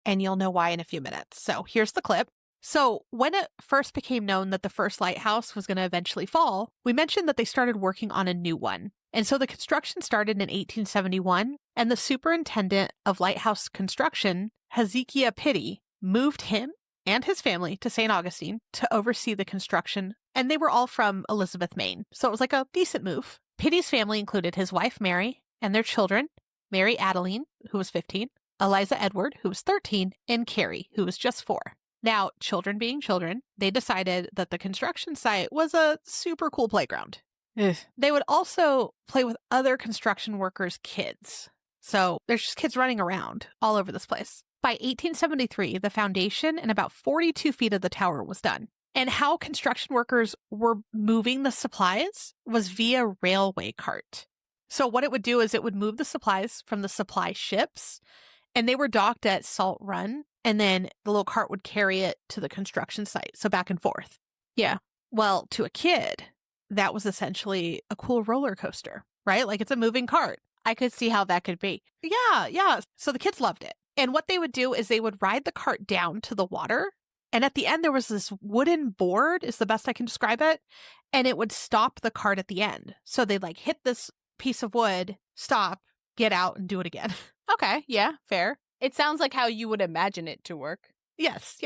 Speaker 1: and you'll know why in a few minutes. So here's the clip. So when it first became known that the first lighthouse was going to eventually fall, we mentioned that they started working on a new one. And so the construction started in 1871, and the superintendent of lighthouse construction, Hezekiah Pity, moved him and his family to St. Augustine to oversee the construction. And they were all from Elizabeth, Maine. So it was like a decent move. Pity's family included his wife, Mary, and their children, Mary Adeline, who was 15, Eliza Edward, who was 13, and Carrie, who was just 4. Now, children being children, they decided that the construction site was a super cool playground.
Speaker 2: Ugh.
Speaker 1: They would also play with other construction workers' kids. So there's just kids running around all over this place. By 1873, the foundation and about 42 feet of the tower was done. And how construction workers were moving the supplies was via railway cart. So what it would do is it would move the supplies from the supply ships, and they were docked at Salt Run, and then the little cart would carry it to the construction site. So back and forth.
Speaker 2: Yeah.
Speaker 1: Well, to a kid, that was essentially a cool roller coaster, right? Like it's a moving cart.
Speaker 2: I could see how that could be.
Speaker 1: Yeah. So the kids loved it. And what they would do is they would ride the cart down to the water. And at the end, there was this wooden board, is the best I can describe it. And it would stop the cart at the end. So they'd like hit this piece of wood, stop, get out, and do it again.
Speaker 2: Okay, yeah, fair. It sounds like how you would imagine it to work.
Speaker 1: Yes.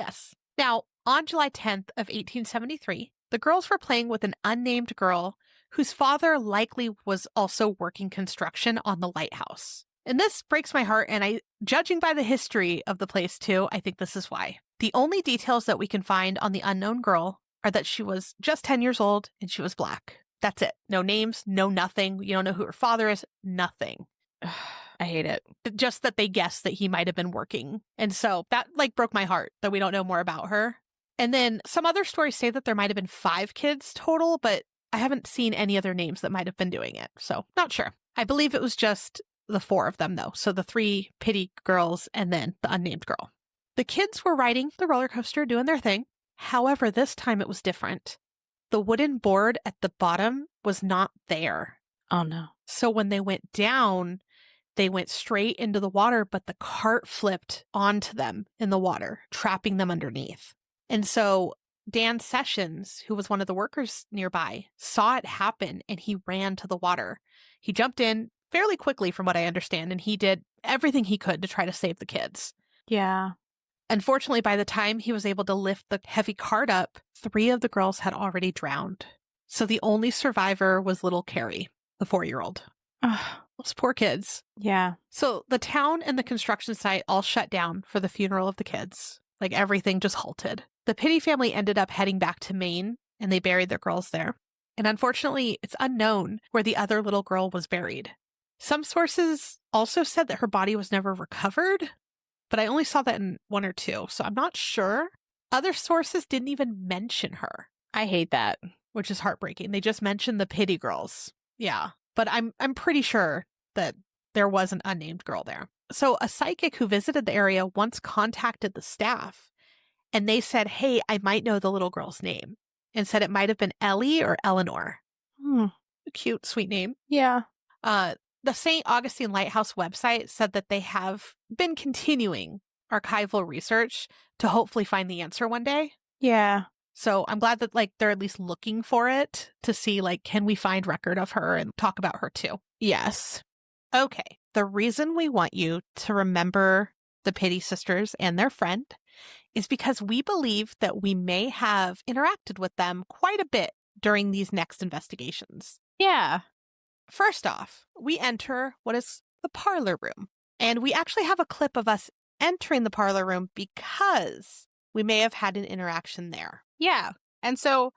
Speaker 1: Now, on July 10th of 1873, the girls were playing with an unnamed girl whose father likely was also working construction on the lighthouse. And this breaks my heart, and judging by the history of the place too, I think this is why. The only details that we can find on the unknown girl are that she was just 10 years old and she was Black. That's it. No names, no nothing. You don't know who her father is, nothing.
Speaker 2: I hate it.
Speaker 1: Just that they guessed that he might have been working. And so that broke my heart that we don't know more about her. And then some other stories say that there might have been 5 kids total, but I haven't seen any other names that might have been doing it. So not sure. I believe it was just the 4 of them though. So the 3 Pity girls and then the unnamed girl. The kids were riding the roller coaster doing their thing. However, this time it was different. The wooden board at the bottom was not there.
Speaker 2: Oh no.
Speaker 1: So when they went down, they went straight into the water, but the cart flipped onto them in the water, trapping them underneath. And so Dan Sessions, who was one of the workers nearby, saw it happen and he ran to the water. He jumped in fairly quickly from what I understand, and he did everything he could to try to save the kids.
Speaker 2: Yeah.
Speaker 1: Unfortunately, by the time he was able to lift the heavy cart up, 3 of the girls had already drowned. So the only survivor was little Carrie, the 4-year-old. Those poor kids.
Speaker 2: Yeah.
Speaker 1: So the town and the construction site all shut down for the funeral of the kids. Like everything just halted. The Pity family ended up heading back to Maine, and they buried their girls there. And unfortunately, it's unknown where the other little girl was buried. Some sources also said that her body was never recovered, but I only saw that in 1 or 2, so I'm not sure. Other sources didn't even mention her.
Speaker 2: I hate that.
Speaker 1: which is heartbreaking. They just mentioned the pity girls. Yeah. But I'm pretty sure that there was an unnamed girl there. So a psychic who visited the area once contacted the staff, and they said, hey, I might know the little girl's name, and said it might have been Ellie or Eleanor. A cute, sweet name.
Speaker 2: Yeah.
Speaker 1: The St. Augustine Lighthouse website said that they have been continuing archival research to hopefully find the answer one day.
Speaker 2: Yeah.
Speaker 1: So I'm glad that like they're at least looking for it to see like, can we find record of her and talk about her too?
Speaker 2: Yes.
Speaker 1: Okay. The reason we want you to remember the Pity Sisters and their friend is because we believe that we may have interacted with them quite a bit during these next investigations.
Speaker 2: Yeah.
Speaker 1: First off, we enter what is the parlor room. And we actually have a clip of us entering the parlor room because we may have had an interaction there.
Speaker 2: Yeah. And so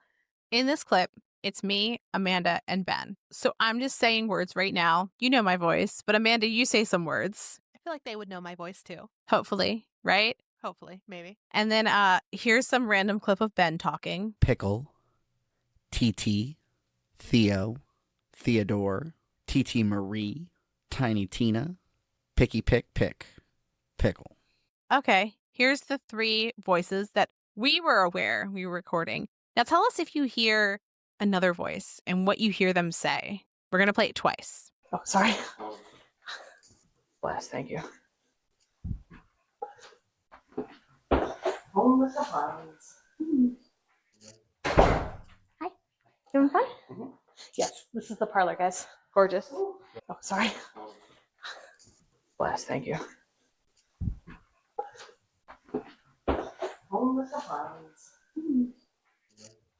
Speaker 2: in this clip, it's me, Amanda, and Ben. So I'm just saying words right now. You know my voice, but Amanda, you say some words.
Speaker 1: I feel like they would know my voice too.
Speaker 2: Hopefully, right?
Speaker 1: Hopefully, maybe.
Speaker 2: And then here's some random clip of Ben talking.
Speaker 4: Pickle, TT, Theo, Theodore, TT Marie, Tiny Tina, Picky Pick Pick, Pickle.
Speaker 2: Okay, here's the 3 voices that we were aware we were recording. Now tell us if you hear another voice and what you hear them say. We're going to play it twice.
Speaker 6: Oh, sorry. Bless, thank you. Home with the Huns. Hi. Doing fine? Mm-hmm. Yes, this is the parlor, guys. Gorgeous. Oh, sorry. Bless, thank you. Home with the Huns.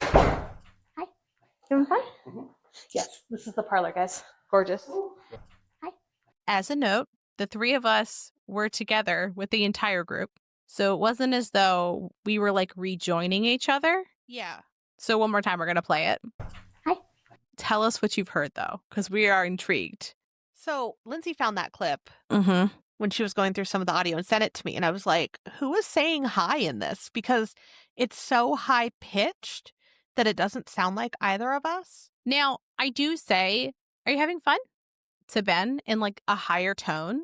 Speaker 6: Hi. Doing fine? Mm-hmm. Yes, this is the parlor, guys. Gorgeous. Hi.
Speaker 2: As a note, the 3 of us were together with the entire group. So it wasn't as though we were like rejoining each other.
Speaker 1: Yeah.
Speaker 2: So one more time, we're going to play it.
Speaker 3: Hi.
Speaker 2: Tell us what you've heard, though, because we are intrigued.
Speaker 1: So Lindsay found that clip
Speaker 2: Mm-hmm.
Speaker 1: when she was going through some of the audio and sent it to me. And I was like, who is saying hi in this? Because it's so high pitched that it doesn't sound like either of us.
Speaker 2: Now, I do say, are you having fun? To Ben in like a higher tone,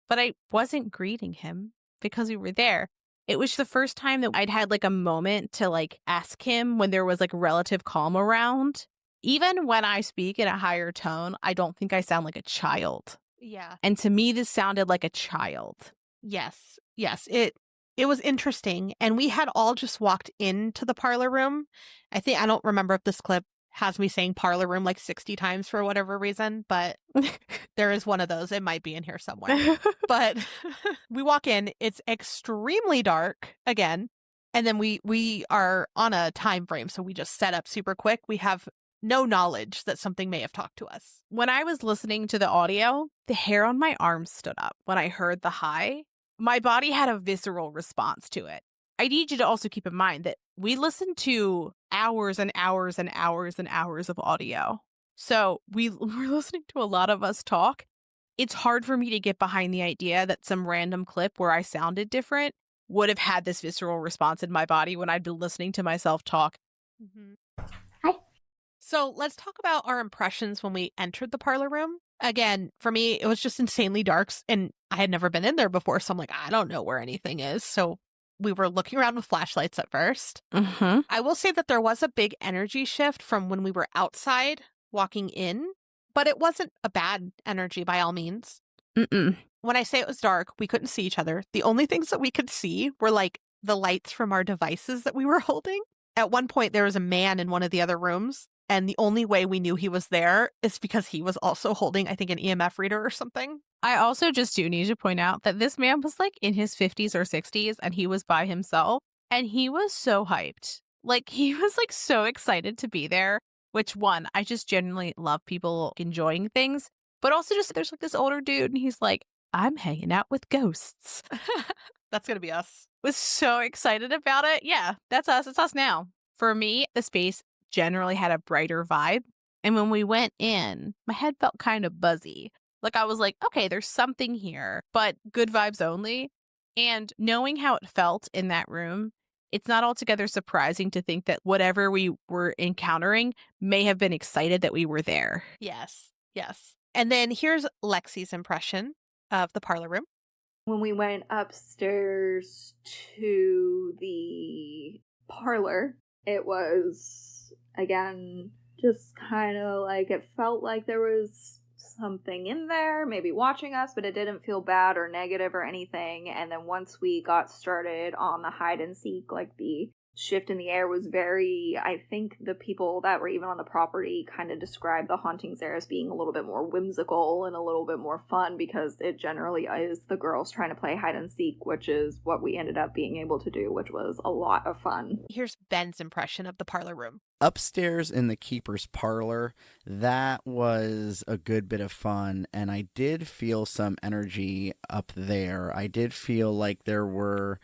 Speaker 2: but I wasn't greeting him because we were there. It was the first time that I'd had like a moment to like ask him when there was like relative calm around. Even when I speak in a higher tone, I don't think I sound like a child.
Speaker 1: Yeah.
Speaker 2: And to me, this sounded like a child.
Speaker 1: Yes. Yes. It was interesting. And we had all just walked into the parlor room. I don't remember if this clip has me saying parlor room like 60 times for whatever reason, but there is one of those. It might be in here somewhere. But we walk in, it's extremely dark again. And then we are on a time frame. So we just set up super quick. We have no knowledge that something may have talked to us.
Speaker 2: When I was listening to the audio, the hair on my arm stood up when I heard the hi. My body had a visceral response to it. I need you to also keep in mind that we listened to hours and hours and hours and hours of audio. So we're listening to a lot of us talk. It's hard for me to get behind the idea that some random clip where I sounded different would have had this visceral response in my body when I'd been listening to myself talk.
Speaker 1: Mm-hmm. Hi. So let's talk about our impressions when we entered the parlor room. Again, for me, it was just insanely dark, and I had never been in there before. So I'm like, I don't know where anything is. So we were looking around with flashlights at first.
Speaker 2: Mm-hmm.
Speaker 1: I will say that there was a big energy shift from when we were outside walking in, but it wasn't a bad energy by all means.
Speaker 2: Mm-mm.
Speaker 1: When I say it was dark, we couldn't see each other. The only things that we could see were like the lights from our devices that we were holding. At one point, there was a man in one of the other rooms, and the only way we knew he was there is because he was also holding, I think, an EMF reader or something.
Speaker 2: I also just do need to point out that this man was like in his 50s or 60s and he was by himself and he was so hyped. Like he was like so excited to be there, which one, I just genuinely love people enjoying things, but also just there's like this older dude and he's like, I'm hanging out with ghosts.
Speaker 1: That's going to be us.
Speaker 2: Was so excited about it. Yeah, that's us. It's us now. For me, the space generally had a brighter vibe. And when we went in, my head felt kind of buzzy. Like I was like, okay, there's something here, but good vibes only. And knowing how it felt in that room, it's not altogether surprising to think that whatever we were encountering may have been excited that we were there.
Speaker 1: Yes. Yes. And then here's Lexi's impression of the parlor room.
Speaker 3: When we went upstairs to the parlor, it was, again, just kind of like it felt like there was something in there, maybe watching us, but it didn't feel bad or negative or anything. And then once we got started on the hide and seek, like the shift in the air was very, I think the people that were even on the property kind of described the hauntings there as being a little bit more whimsical and a little bit more fun, because it generally is the girls trying to play hide and seek, which is what we ended up being able to do, which was a lot of fun.
Speaker 1: Here's Ben's impression of the parlor room.
Speaker 4: Upstairs in the keeper's parlor, that was a good bit of fun, and I did feel some energy up there. I did feel like there were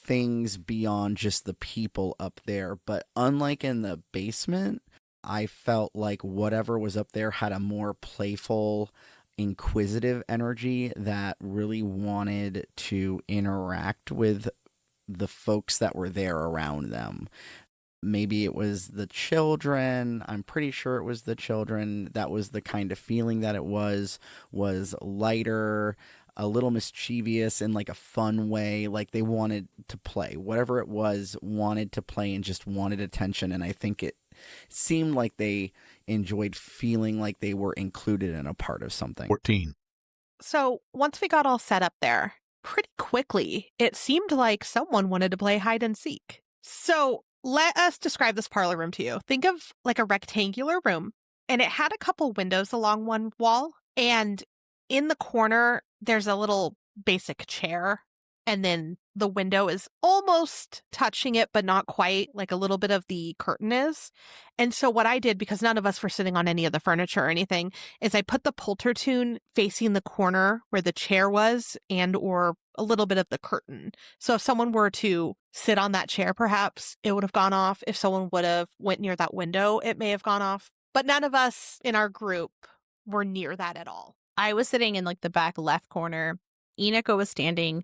Speaker 4: things beyond just the people up there, but unlike in the basement, I felt like whatever was up there had a more playful, inquisitive energy that really wanted to interact with the folks that were there around them. Maybe it was the children. I'm pretty sure it was the children. That was the kind of feeling that it was lighter, a little mischievous in like a fun way, like they wanted to play. Whatever it was, wanted to play and just wanted attention. And I think it seemed like they enjoyed feeling like they were included in a part of something.
Speaker 10: 14.
Speaker 1: So once we got all set up there, pretty quickly, it seemed like someone wanted to play hide and seek. So let us describe this parlor room to you. Think of like a rectangular room, and it had a couple windows along one wall, and in the corner, there's a little basic chair, and then the window is almost touching it, but not quite, like a little bit of the curtain is. And so what I did, because none of us were sitting on any of the furniture or anything, is I put the Poltertune facing the corner where the chair was and or a little bit of the curtain. So if someone were to sit on that chair, perhaps it would have gone off. If someone would have went near that window, it may have gone off. But none of us in our group were near that at all.
Speaker 2: I was sitting in like the back left corner. Inako was standing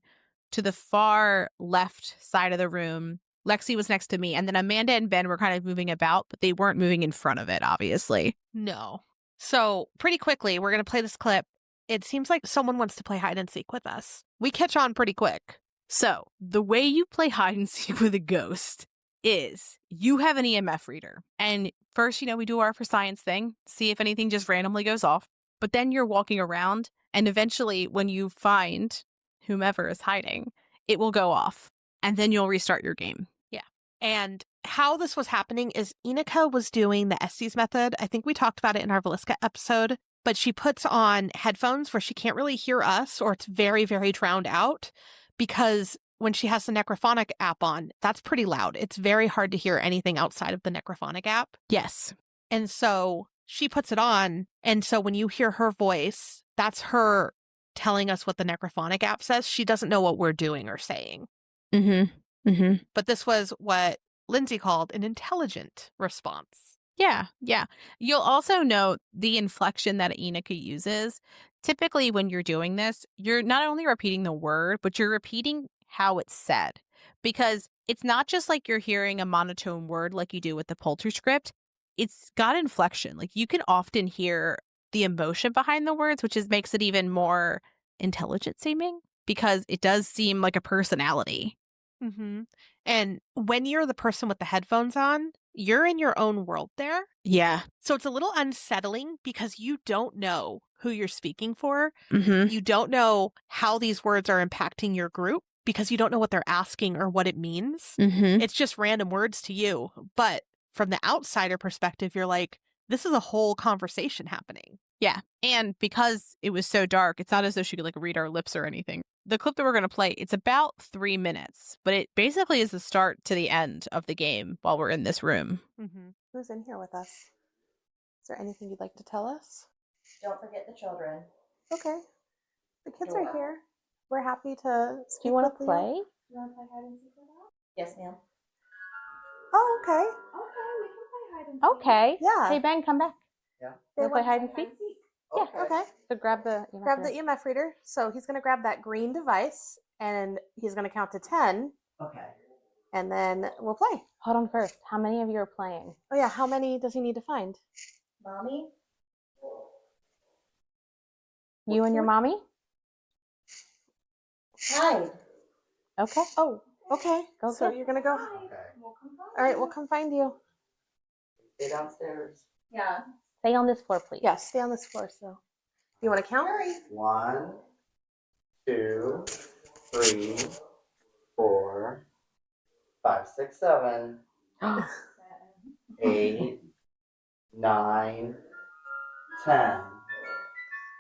Speaker 2: to the far left side of the room. Lexi was next to me. And then Amanda and Ben were kind of moving about, but they weren't moving in front of it, obviously.
Speaker 1: No. So pretty quickly, we're going to play this clip. It seems like someone wants to play hide and seek with us. We catch on pretty quick.
Speaker 2: So the way you play hide and seek with a ghost is you have an EMF reader. And first, we do our for science thing, see if anything just randomly goes off. But then you're walking around, and eventually when you find whomever is hiding, it will go off, and then you'll restart your game.
Speaker 1: Yeah. And how this was happening is Inika was doing the Estes method. I think we talked about it in our Velisca episode, but she puts on headphones where she can't really hear us, or it's very, very drowned out, because when she has the Necrophonic app on, that's pretty loud. It's very hard to hear anything outside of the Necrophonic app.
Speaker 2: Yes.
Speaker 1: And so she puts it on, and so when you hear her voice, that's her telling us what the Necrophonic app says. She doesn't know what we're doing or saying.
Speaker 2: Mm-hmm. Mm-hmm.
Speaker 1: But this was what Lindsay called an intelligent response.
Speaker 2: Yeah, yeah. You'll also note the inflection that Inika uses. Typically, when you're doing this, you're not only repeating the word, but you're repeating how it's said. Because it's not just like you're hearing a monotone word like you do with the Polter script. It's got inflection. Like you can often hear the emotion behind the words, which makes it even more intelligent seeming, because it does seem like a personality.
Speaker 1: Mm-hmm. And when you're the person with the headphones on, you're in your own world there.
Speaker 2: Yeah.
Speaker 1: So it's a little unsettling because you don't know who you're speaking for.
Speaker 2: Mm-hmm.
Speaker 1: You don't know how these words are impacting your group because you don't know what they're asking or what it means.
Speaker 2: Mm-hmm.
Speaker 1: It's just random words to you. But from the outsider perspective, you're like, this is a whole conversation happening.
Speaker 2: Yeah. And because it was so dark, it's not as though she could like read our lips or anything. The clip that we're going to play, it's about 3 minutes, but it basically is the start to the end of the game while we're in this room.
Speaker 1: Mm-hmm.
Speaker 6: Who's in here with us? Is there anything you'd like to tell us?
Speaker 7: Don't forget the children.
Speaker 6: Okay. The kids are here. We're happy to speak
Speaker 8: Do you want
Speaker 6: with
Speaker 8: to play?
Speaker 6: You want to play hide and seek with us?
Speaker 7: Yes, ma'am.
Speaker 6: Oh, okay.
Speaker 3: Okay, we can play hide and seek.
Speaker 8: Okay.
Speaker 6: Yeah.
Speaker 8: Hey, Ben, come back.
Speaker 6: They
Speaker 8: Wanna play
Speaker 6: want to
Speaker 8: hide and seek?
Speaker 6: Yeah, okay.
Speaker 8: So grab the
Speaker 6: Grab the EMF reader. So he's going to grab that green device, and he's going to count to 10.
Speaker 5: Okay.
Speaker 6: and then we'll play.
Speaker 2: Hold on first. How many of you are playing?
Speaker 6: Oh yeah, how many does he need to find?
Speaker 7: Mommy?
Speaker 2: You and your mommy?
Speaker 7: Hide.
Speaker 2: Okay.
Speaker 6: Oh, okay.
Speaker 2: Go
Speaker 6: So
Speaker 2: get
Speaker 6: you're gonna go.
Speaker 4: Okay.
Speaker 6: All right, we'll come find you.
Speaker 4: Stay downstairs.
Speaker 7: Yeah.
Speaker 2: Stay on this floor, please.
Speaker 6: Yeah, stay on this floor. So, you want to count?
Speaker 4: 1, 2, 3, 4, 5, 6, 7, 8, 9, 10.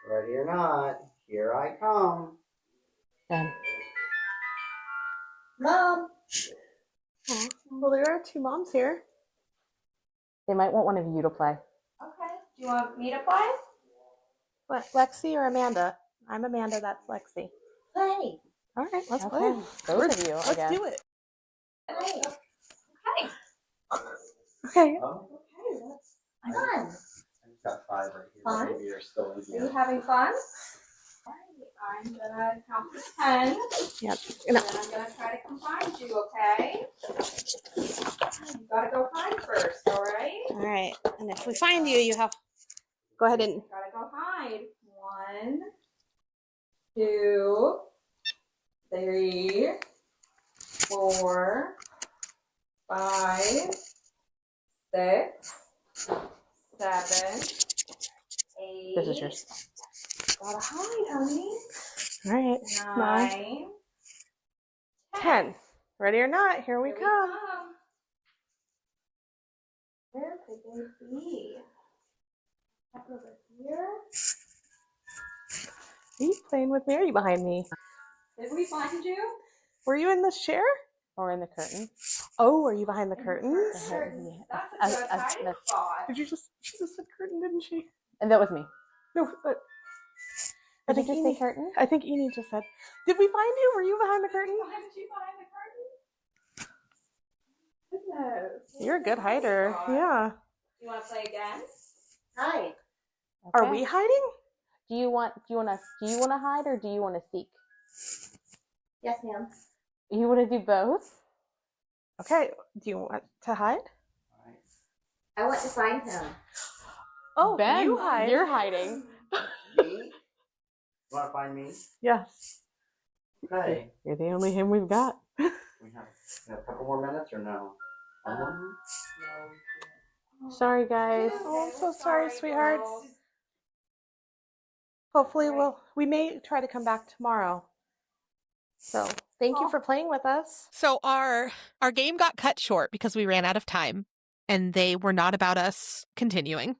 Speaker 4: Ready or not, here I come.
Speaker 2: 10.
Speaker 7: Mom.
Speaker 6: Oh, well, there are 2 moms here.
Speaker 2: They might want one of you to play.
Speaker 7: Okay. Do you want me to play?
Speaker 6: What, Lexi or Amanda? I'm Amanda. That's Lexi.
Speaker 7: Play.
Speaker 6: All right, let's
Speaker 2: Okay.
Speaker 6: play.
Speaker 2: Both of you, I
Speaker 6: Let's
Speaker 2: guess.
Speaker 6: do it.
Speaker 7: Play. Okay.
Speaker 6: Okay.
Speaker 4: Oh,
Speaker 7: Okay, that's fun.
Speaker 4: I just got 5 right here.
Speaker 7: Fun?
Speaker 4: Maybe you're still in
Speaker 7: Are you
Speaker 4: here.
Speaker 7: having fun? Alright, I'm gonna count to 10.
Speaker 6: Yep.
Speaker 7: And then I'm gonna try to come find you, okay? You gotta go hide first, alright?
Speaker 6: All right. And if we find you, you have. Go ahead and.
Speaker 7: You gotta go hide. 1, 2, 3, 4, 5, 6, 7, 8.
Speaker 2: This is yours.
Speaker 7: Gotta hide, honey.
Speaker 6: All right.
Speaker 7: 9,
Speaker 6: 10. Ready or not, here we
Speaker 7: Here
Speaker 6: come.
Speaker 7: Where could they be? Up over here.
Speaker 6: Are you playing with me? Or are you behind me?
Speaker 7: Did we find you?
Speaker 6: Were you in this chair?
Speaker 2: Or in the curtain.
Speaker 6: Oh, are you behind the curtains?
Speaker 7: Curtains. That's a
Speaker 2: I-
Speaker 7: good
Speaker 2: I-
Speaker 7: hiding
Speaker 2: that's-
Speaker 7: spot.
Speaker 6: Did you just? She just said curtain, didn't she?
Speaker 2: And that was me.
Speaker 6: No, but. I
Speaker 2: Did you
Speaker 6: think
Speaker 2: just say
Speaker 6: Eni.
Speaker 2: curtain?
Speaker 6: I think Eni just said. Did we find you? Were you behind the curtain?
Speaker 7: Why did you find the curtain? Goodness.
Speaker 6: You're a good hider. Yeah.
Speaker 7: You want to play again?
Speaker 2: Hide.
Speaker 6: Are we hiding?
Speaker 2: Do you want to hide or do you want to seek?
Speaker 7: Yes, ma'am.
Speaker 2: You want to do both?
Speaker 6: Okay. Do you want to hide?
Speaker 7: I want to find him.
Speaker 6: Oh,
Speaker 2: Ben,
Speaker 6: you hide.
Speaker 2: you're hiding.
Speaker 4: Me? You want to find me?
Speaker 6: Yes.
Speaker 4: Okay.
Speaker 6: You're the only him we've got.
Speaker 4: We have a couple more minutes or no? One more?
Speaker 6: Sorry, guys. Oh, I'm so sorry, sweethearts. Hopefully, we may try to come back tomorrow. So, thank you for playing with us.
Speaker 1: So our game got cut short because we ran out of time, and they were not about us continuing,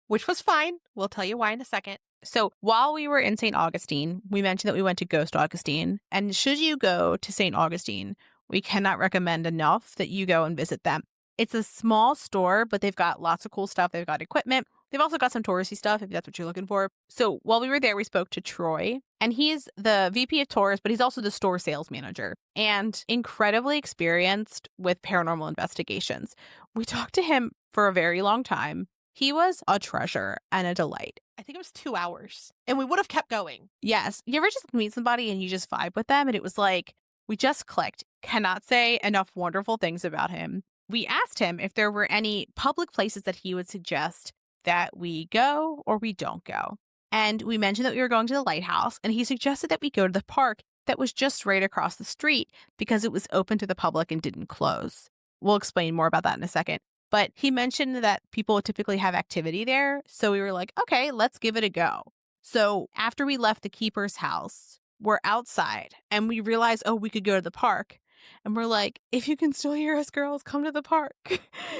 Speaker 1: which was fine. We'll tell you why in a second.
Speaker 2: So while we were in St. Augustine, we mentioned that we went to Ghost Augustine. And should you go to St. Augustine, we cannot recommend enough that you go and visit them. It's a small store, but they've got lots of cool stuff. They've got equipment. They've also got some touristy stuff if that's what you're looking for. So while we were there, we spoke to Troy, and he's the VP of tours, but he's also the store sales manager and incredibly experienced with paranormal investigations. We talked to him for a very long time. He was a treasure and a delight.
Speaker 1: I think it was 2 hours, and we would have kept going.
Speaker 2: Yes. You ever just meet somebody and you just vibe with them? And it was like, we just clicked. Cannot say enough wonderful things about him. We asked him if there were any public places that he would suggest that we go or we don't go. And we mentioned that we were going to the lighthouse, and he suggested that we go to the park that was just right across the street because it was open to the public and didn't close. We'll explain more about that in a second. But he mentioned that people typically have activity there. So we were like, okay, let's give it a go. So after we left the keeper's house, we're outside and we realized, oh, we could go to the park. And we're like, if you can still hear us, girls, come to the park.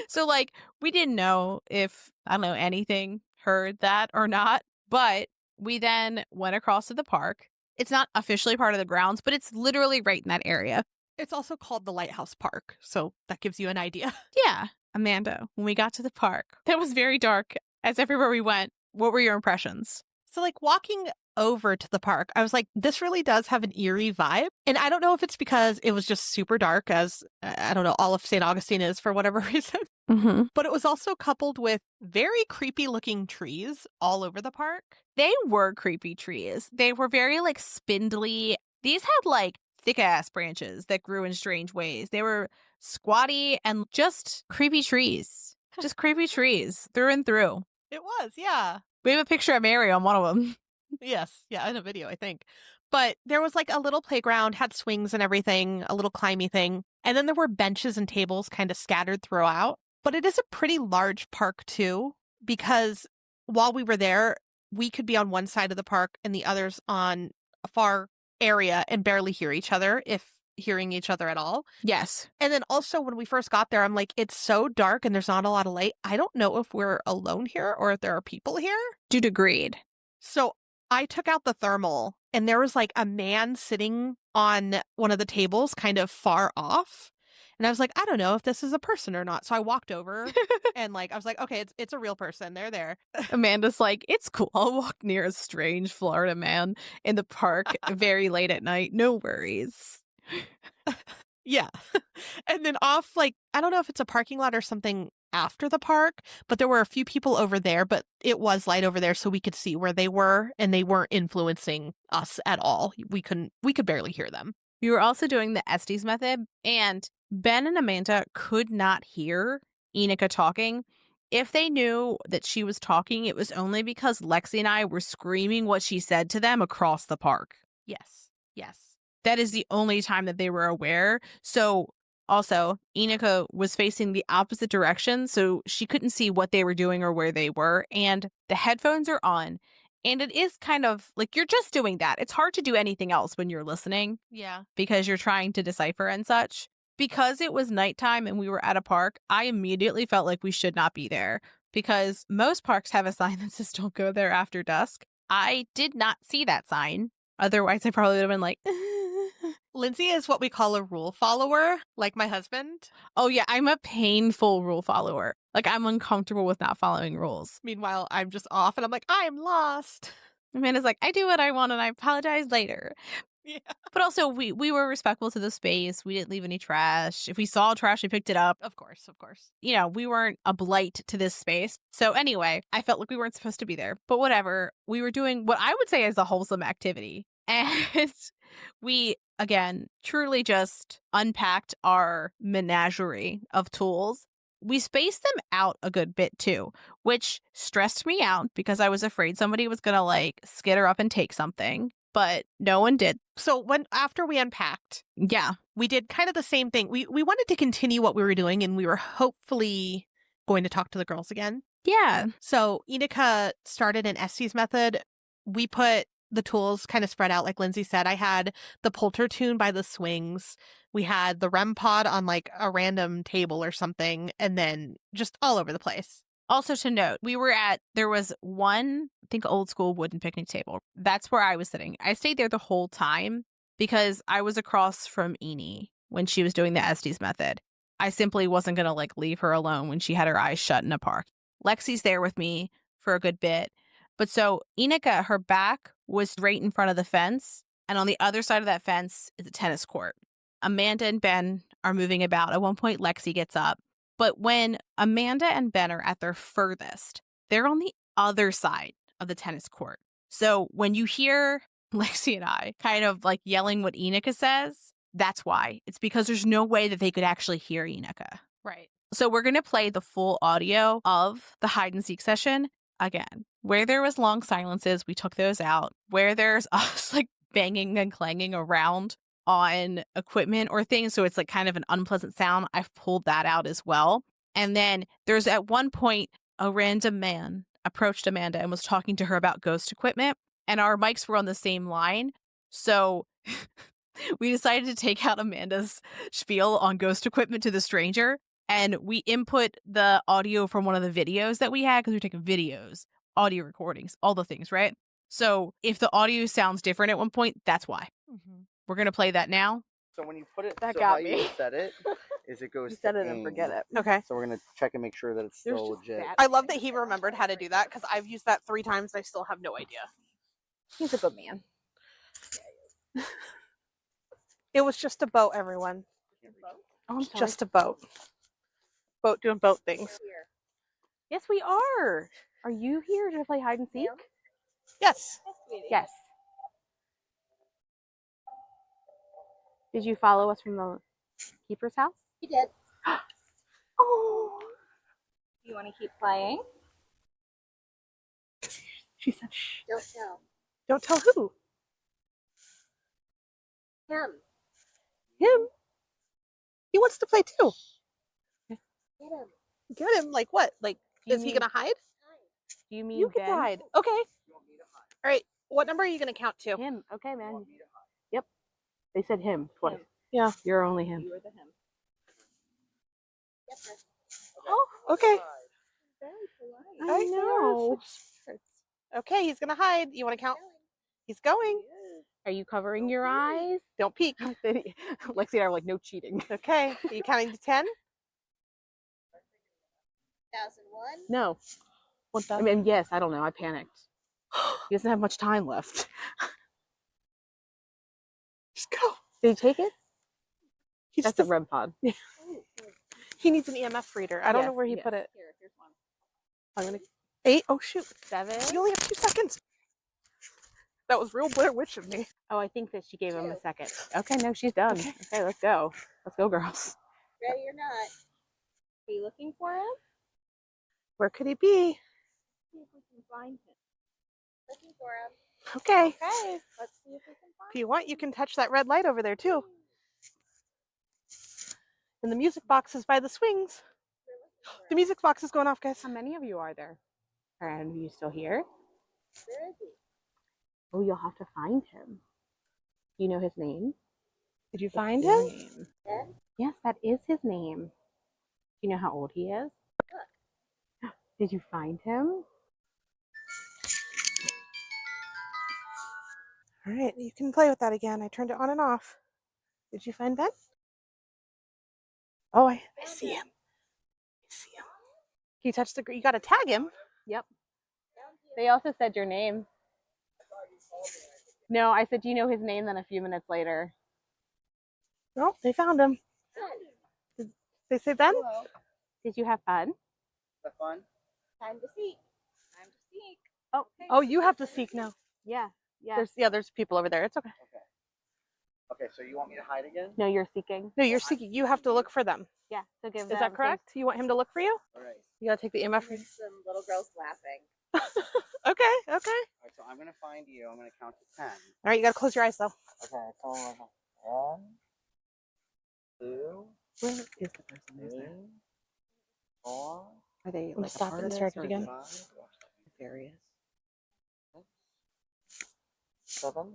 Speaker 2: So like, we didn't know if, I don't know, anything heard that or not. But we then went across to the park. It's not officially part of the grounds, but it's literally right in that area.
Speaker 1: It's also called the Lighthouse Park, so that gives you an idea.
Speaker 2: Yeah. Amanda, when we got to the park, that was very dark. As everywhere we went, what were your impressions?
Speaker 1: So like walking over to the park, I was like, this really does have an eerie vibe. And I don't know if it's because it was just super dark, as I don't know, all of St. Augustine is for whatever reason.
Speaker 2: Mm-hmm.
Speaker 1: But it was also coupled with very creepy looking trees all over the park.
Speaker 2: They were creepy trees. They were very like spindly. These had like thick-ass branches that grew in strange ways. They were squatty and just creepy trees. Just creepy trees through and through.
Speaker 1: It was, yeah.
Speaker 2: We have a picture of Mary on one of them.
Speaker 1: Yes, yeah, in a video, I think. But there was like a little playground, had swings and everything, a little climby thing. And then there were benches and tables kind of scattered throughout. But it is a pretty large park too, because while we were there, we could be on one side of the park and the others on a far area and barely hear each other, if hearing each other at all.
Speaker 2: Yes.
Speaker 1: And then also when we first got there, I'm like, it's so dark and there's not a lot of light. I don't know if we're alone here or if there are people here.
Speaker 2: Dude, agreed.
Speaker 1: So I took out the thermal and there was like a man sitting on one of the tables kind of far off. And I was like, I don't know if this is a person or not. So I walked over and like, I was like, okay, it's a real person. They're there.
Speaker 2: Amanda's like, it's cool. I'll walk near a strange Florida man in the park very late at night. No worries.
Speaker 1: Yeah. And then off, like, I don't know if it's a parking lot or something after the park, but there were a few people over there, but it was light over there so we could see where they were and they weren't influencing us at all. We could barely hear them.
Speaker 2: We were also doing the Estes method, and Ben and Amanda could not hear Enika talking. If they knew that she was talking, it was only because Lexi and I were screaming what she said to them across the park.
Speaker 1: Yes. Yes.
Speaker 2: That is the only time that they were aware. So also, Enika was facing the opposite direction, so she couldn't see what they were doing or where they were. And the headphones are on. And it is kind of like you're just doing that. It's hard to do anything else when you're listening.
Speaker 1: Yeah.
Speaker 2: Because you're trying to decipher and such. Because it was nighttime and we were at a park, I immediately felt like we should not be there. Because most parks have a sign that says don't go there after dusk. I did not see that sign. Otherwise, I probably would have been like,
Speaker 1: Lindsay is what we call a rule follower, like my husband.
Speaker 2: oh yeah, I'm a painful rule follower. Like, I'm uncomfortable with not following rules.
Speaker 1: Meanwhile, I'm just off and I'm like, I'm lost.
Speaker 2: Amanda's like, I do what I want and I apologize later.
Speaker 1: Yeah.
Speaker 2: But also, we were respectful to the space. We didn't leave any trash. If we saw trash, we picked it up.
Speaker 1: Of course, of course.
Speaker 2: You know, we weren't a blight to this space. So anyway, I felt like we weren't supposed to be there. But whatever, we were doing what I would say is a wholesome activity. And we, again, truly just unpacked our menagerie of tools. We spaced them out a good bit too, which stressed me out because I was afraid somebody was going to like skitter up and take something. But no one did.
Speaker 1: So after we unpacked,
Speaker 2: yeah,
Speaker 1: we did kind of the same thing. We wanted to continue what we were doing, and we were hopefully going to talk to the girls again.
Speaker 2: Yeah.
Speaker 1: So Enika started an Estes method. We put the tools kind of spread out, like Lindsay said. I had the Polter tune by the swings. We had the REM pod on like a random table or something, and then just all over the place.
Speaker 2: Also to note, there was one, I think, old school wooden picnic table. That's where I was sitting. I stayed there the whole time because I was across from Eni when she was doing the Estes method. I simply wasn't going to like leave her alone when she had her eyes shut in a park. Lexi's there with me for a good bit. But so Enika, her back was right in front of the fence. And on the other side of that fence is a tennis court. Amanda and Ben are moving about. At one point, Lexi gets up. But when Amanda and Ben are at their furthest, they're on the other side of the tennis court. So when you hear Lexi and I kind of like yelling what Enika says, that's why. It's because there's no way that they could actually hear Enika.
Speaker 1: Right.
Speaker 2: So we're going to play the full audio of the hide and seek session again. Where there was long silences, we took those out. Where there's us like banging and clanging around on equipment or things, so it's like kind of an unpleasant sound, I've pulled that out as well. And then there's at one point a random man approached Amanda and was talking to her about ghost equipment, and our mics were on the same line. So we decided to take out Amanda's spiel on ghost equipment to the stranger, and we input the audio from one of the videos that we had, because we were taking videos, audio recordings, all the things, right? So if the audio sounds different at one point, that's why.
Speaker 1: Mm-hmm.
Speaker 2: We're going to play that now.
Speaker 4: So when you put it,
Speaker 6: That
Speaker 4: so
Speaker 6: got
Speaker 4: how
Speaker 6: me.
Speaker 4: you set it is it goes
Speaker 6: You set
Speaker 4: to
Speaker 6: it and
Speaker 4: aim.
Speaker 6: forget it. Okay.
Speaker 4: So we're gonna check and make sure that it's
Speaker 6: There's
Speaker 4: still
Speaker 6: just
Speaker 4: legit.
Speaker 6: that.
Speaker 1: I love that he remembered how to do that because I've used that 3 times and I still have no idea.
Speaker 6: He's a good man. It was just a boat, everyone.
Speaker 1: Oh, I'm
Speaker 6: Just a boat. Boat doing boat things. Yes, we are. Are you here to play hide and seek?
Speaker 1: Yes.
Speaker 6: Yes. Did you follow us from the keeper's house?
Speaker 7: He did.
Speaker 6: Oh,
Speaker 7: You want to keep playing?
Speaker 6: she said, shh.
Speaker 7: Don't tell.
Speaker 6: Don't tell who?
Speaker 7: Him.
Speaker 6: Him. He wants to play too.
Speaker 7: Get him.
Speaker 6: Get him? Like what? Like,
Speaker 2: Do you
Speaker 6: is he
Speaker 2: mean-
Speaker 6: gonna hide?
Speaker 2: Do you mean
Speaker 6: You get to
Speaker 2: Ben?
Speaker 6: hide. Okay. All right. What number are you gonna count to?
Speaker 2: Him. Okay, man. Yep. They said him twice.
Speaker 7: Him.
Speaker 6: Yeah.
Speaker 2: You're only him.
Speaker 7: You were the him. Yes, sir.
Speaker 6: Oh, okay.
Speaker 7: Very polite.
Speaker 6: I know. Okay, he's gonna hide. You want to count? He's going.
Speaker 2: Are you covering your eyes?
Speaker 6: Don't peek.
Speaker 2: Lexi and I are like, no cheating.
Speaker 6: Okay. Are you counting to 10?
Speaker 7: 1001.
Speaker 2: No. I mean, yes, I don't know. I panicked. He doesn't have much time left.
Speaker 6: Just go.
Speaker 2: Did he take it?
Speaker 6: He
Speaker 2: That's
Speaker 6: just
Speaker 2: a REM pod.
Speaker 6: He needs an EMF reader. I don't know
Speaker 2: Yes,
Speaker 6: where he
Speaker 2: yes.
Speaker 6: put it.
Speaker 7: Here's one.
Speaker 6: I'm gonna 8. Oh shoot.
Speaker 2: 7.
Speaker 6: You only have 2 seconds. That was real Blair Witch of me.
Speaker 2: Oh, I think that she gave him a
Speaker 7: 2.
Speaker 2: second. Okay, no, she's done. Okay, let's go. Let's go, girls.
Speaker 7: Ready or not? Are you looking for him?
Speaker 6: Where could he be?
Speaker 7: See if we can find him. Looking for him.
Speaker 6: Okay.
Speaker 7: Okay. Let's see if we can find
Speaker 6: If you want, you can touch that red light over there too. And the music box is by the swings. The music box is going off, guys.
Speaker 2: How many of you are there? And are you still here?
Speaker 7: Where is he?
Speaker 2: Oh, you'll have to find him. You know his name?
Speaker 6: Did you find
Speaker 2: Your
Speaker 6: him?
Speaker 2: name.
Speaker 7: Ben?
Speaker 2: Yes, that is his name. Do you know how old he is? Did you find him?
Speaker 6: All right, you can play with that again. I turned it on and off. Did you find Ben? Oh, I see him. I see him. Can you touch the? You got to tag him.
Speaker 2: Yep. They also said your name. No, I said, do you know his name? Then a few minutes later.
Speaker 6: No, they found him. Did they say Ben?
Speaker 7: Hello.
Speaker 2: Did you have fun?
Speaker 4: Fun?
Speaker 7: Time to seek. Time to seek.
Speaker 2: Oh,
Speaker 6: Oh, you have to seek now.
Speaker 2: yeah. Yeah.
Speaker 6: There's people over there. It's okay.
Speaker 4: Okay, so you want me to hide again?
Speaker 2: No, you're seeking.
Speaker 6: No, you're seeking. You have to look for them.
Speaker 2: Yeah. So give
Speaker 6: Is
Speaker 2: them
Speaker 6: that correct? You want him to look for you?
Speaker 4: All right.
Speaker 6: You gotta take the EMF.
Speaker 7: There's some little girls laughing.
Speaker 6: Okay.
Speaker 4: All right, so I'm going to find you. I'm going to count to 10.
Speaker 6: All right, you gotta close your eyes though.
Speaker 4: Okay, so 1, 2,
Speaker 2: Where is the person?
Speaker 4: 3, 4,
Speaker 2: Are they
Speaker 6: I'm
Speaker 2: like
Speaker 6: stop
Speaker 2: a
Speaker 6: it and
Speaker 2: part
Speaker 6: start
Speaker 2: of
Speaker 6: it again.
Speaker 4: 5,
Speaker 2: nefarious?
Speaker 4: 7,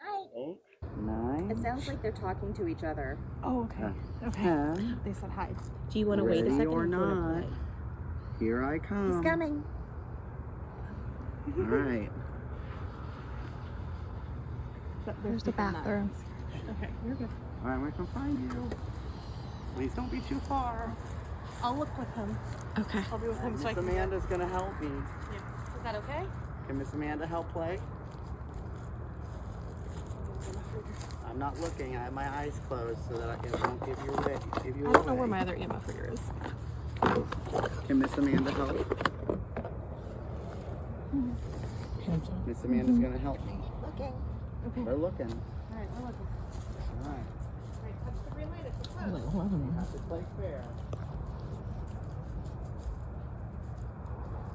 Speaker 7: Hi.
Speaker 4: 8, 9.
Speaker 7: It sounds like they're talking to each other.
Speaker 6: Oh, okay. Okay.
Speaker 4: 10.
Speaker 6: They said hi.
Speaker 2: Do you want to wait a
Speaker 4: Ready
Speaker 2: second?
Speaker 4: or
Speaker 2: do you wanna
Speaker 4: not.
Speaker 2: play?
Speaker 4: Here I come.
Speaker 7: He's coming.
Speaker 4: All right.
Speaker 6: There's the bathroom. Okay, you're good.
Speaker 4: All right, I'm going to come find you. Please don't be too far.
Speaker 6: I'll look with him.
Speaker 1: Okay.
Speaker 6: I'll be with him so I
Speaker 4: Miss
Speaker 6: can.
Speaker 4: Amanda's going to help me.
Speaker 6: Is that okay?
Speaker 4: Can Miss Amanda help play? I'm not looking. I have my eyes closed so that it won't give you away.
Speaker 6: I don't know where my other EMF reader is.
Speaker 4: Can Miss Amanda help? Miss Amanda's gonna help me.
Speaker 7: Looking.
Speaker 4: They're looking.
Speaker 6: All right, we're looking.
Speaker 4: All right.
Speaker 6: All right, touch the green light. It's close.
Speaker 4: You have to play fair.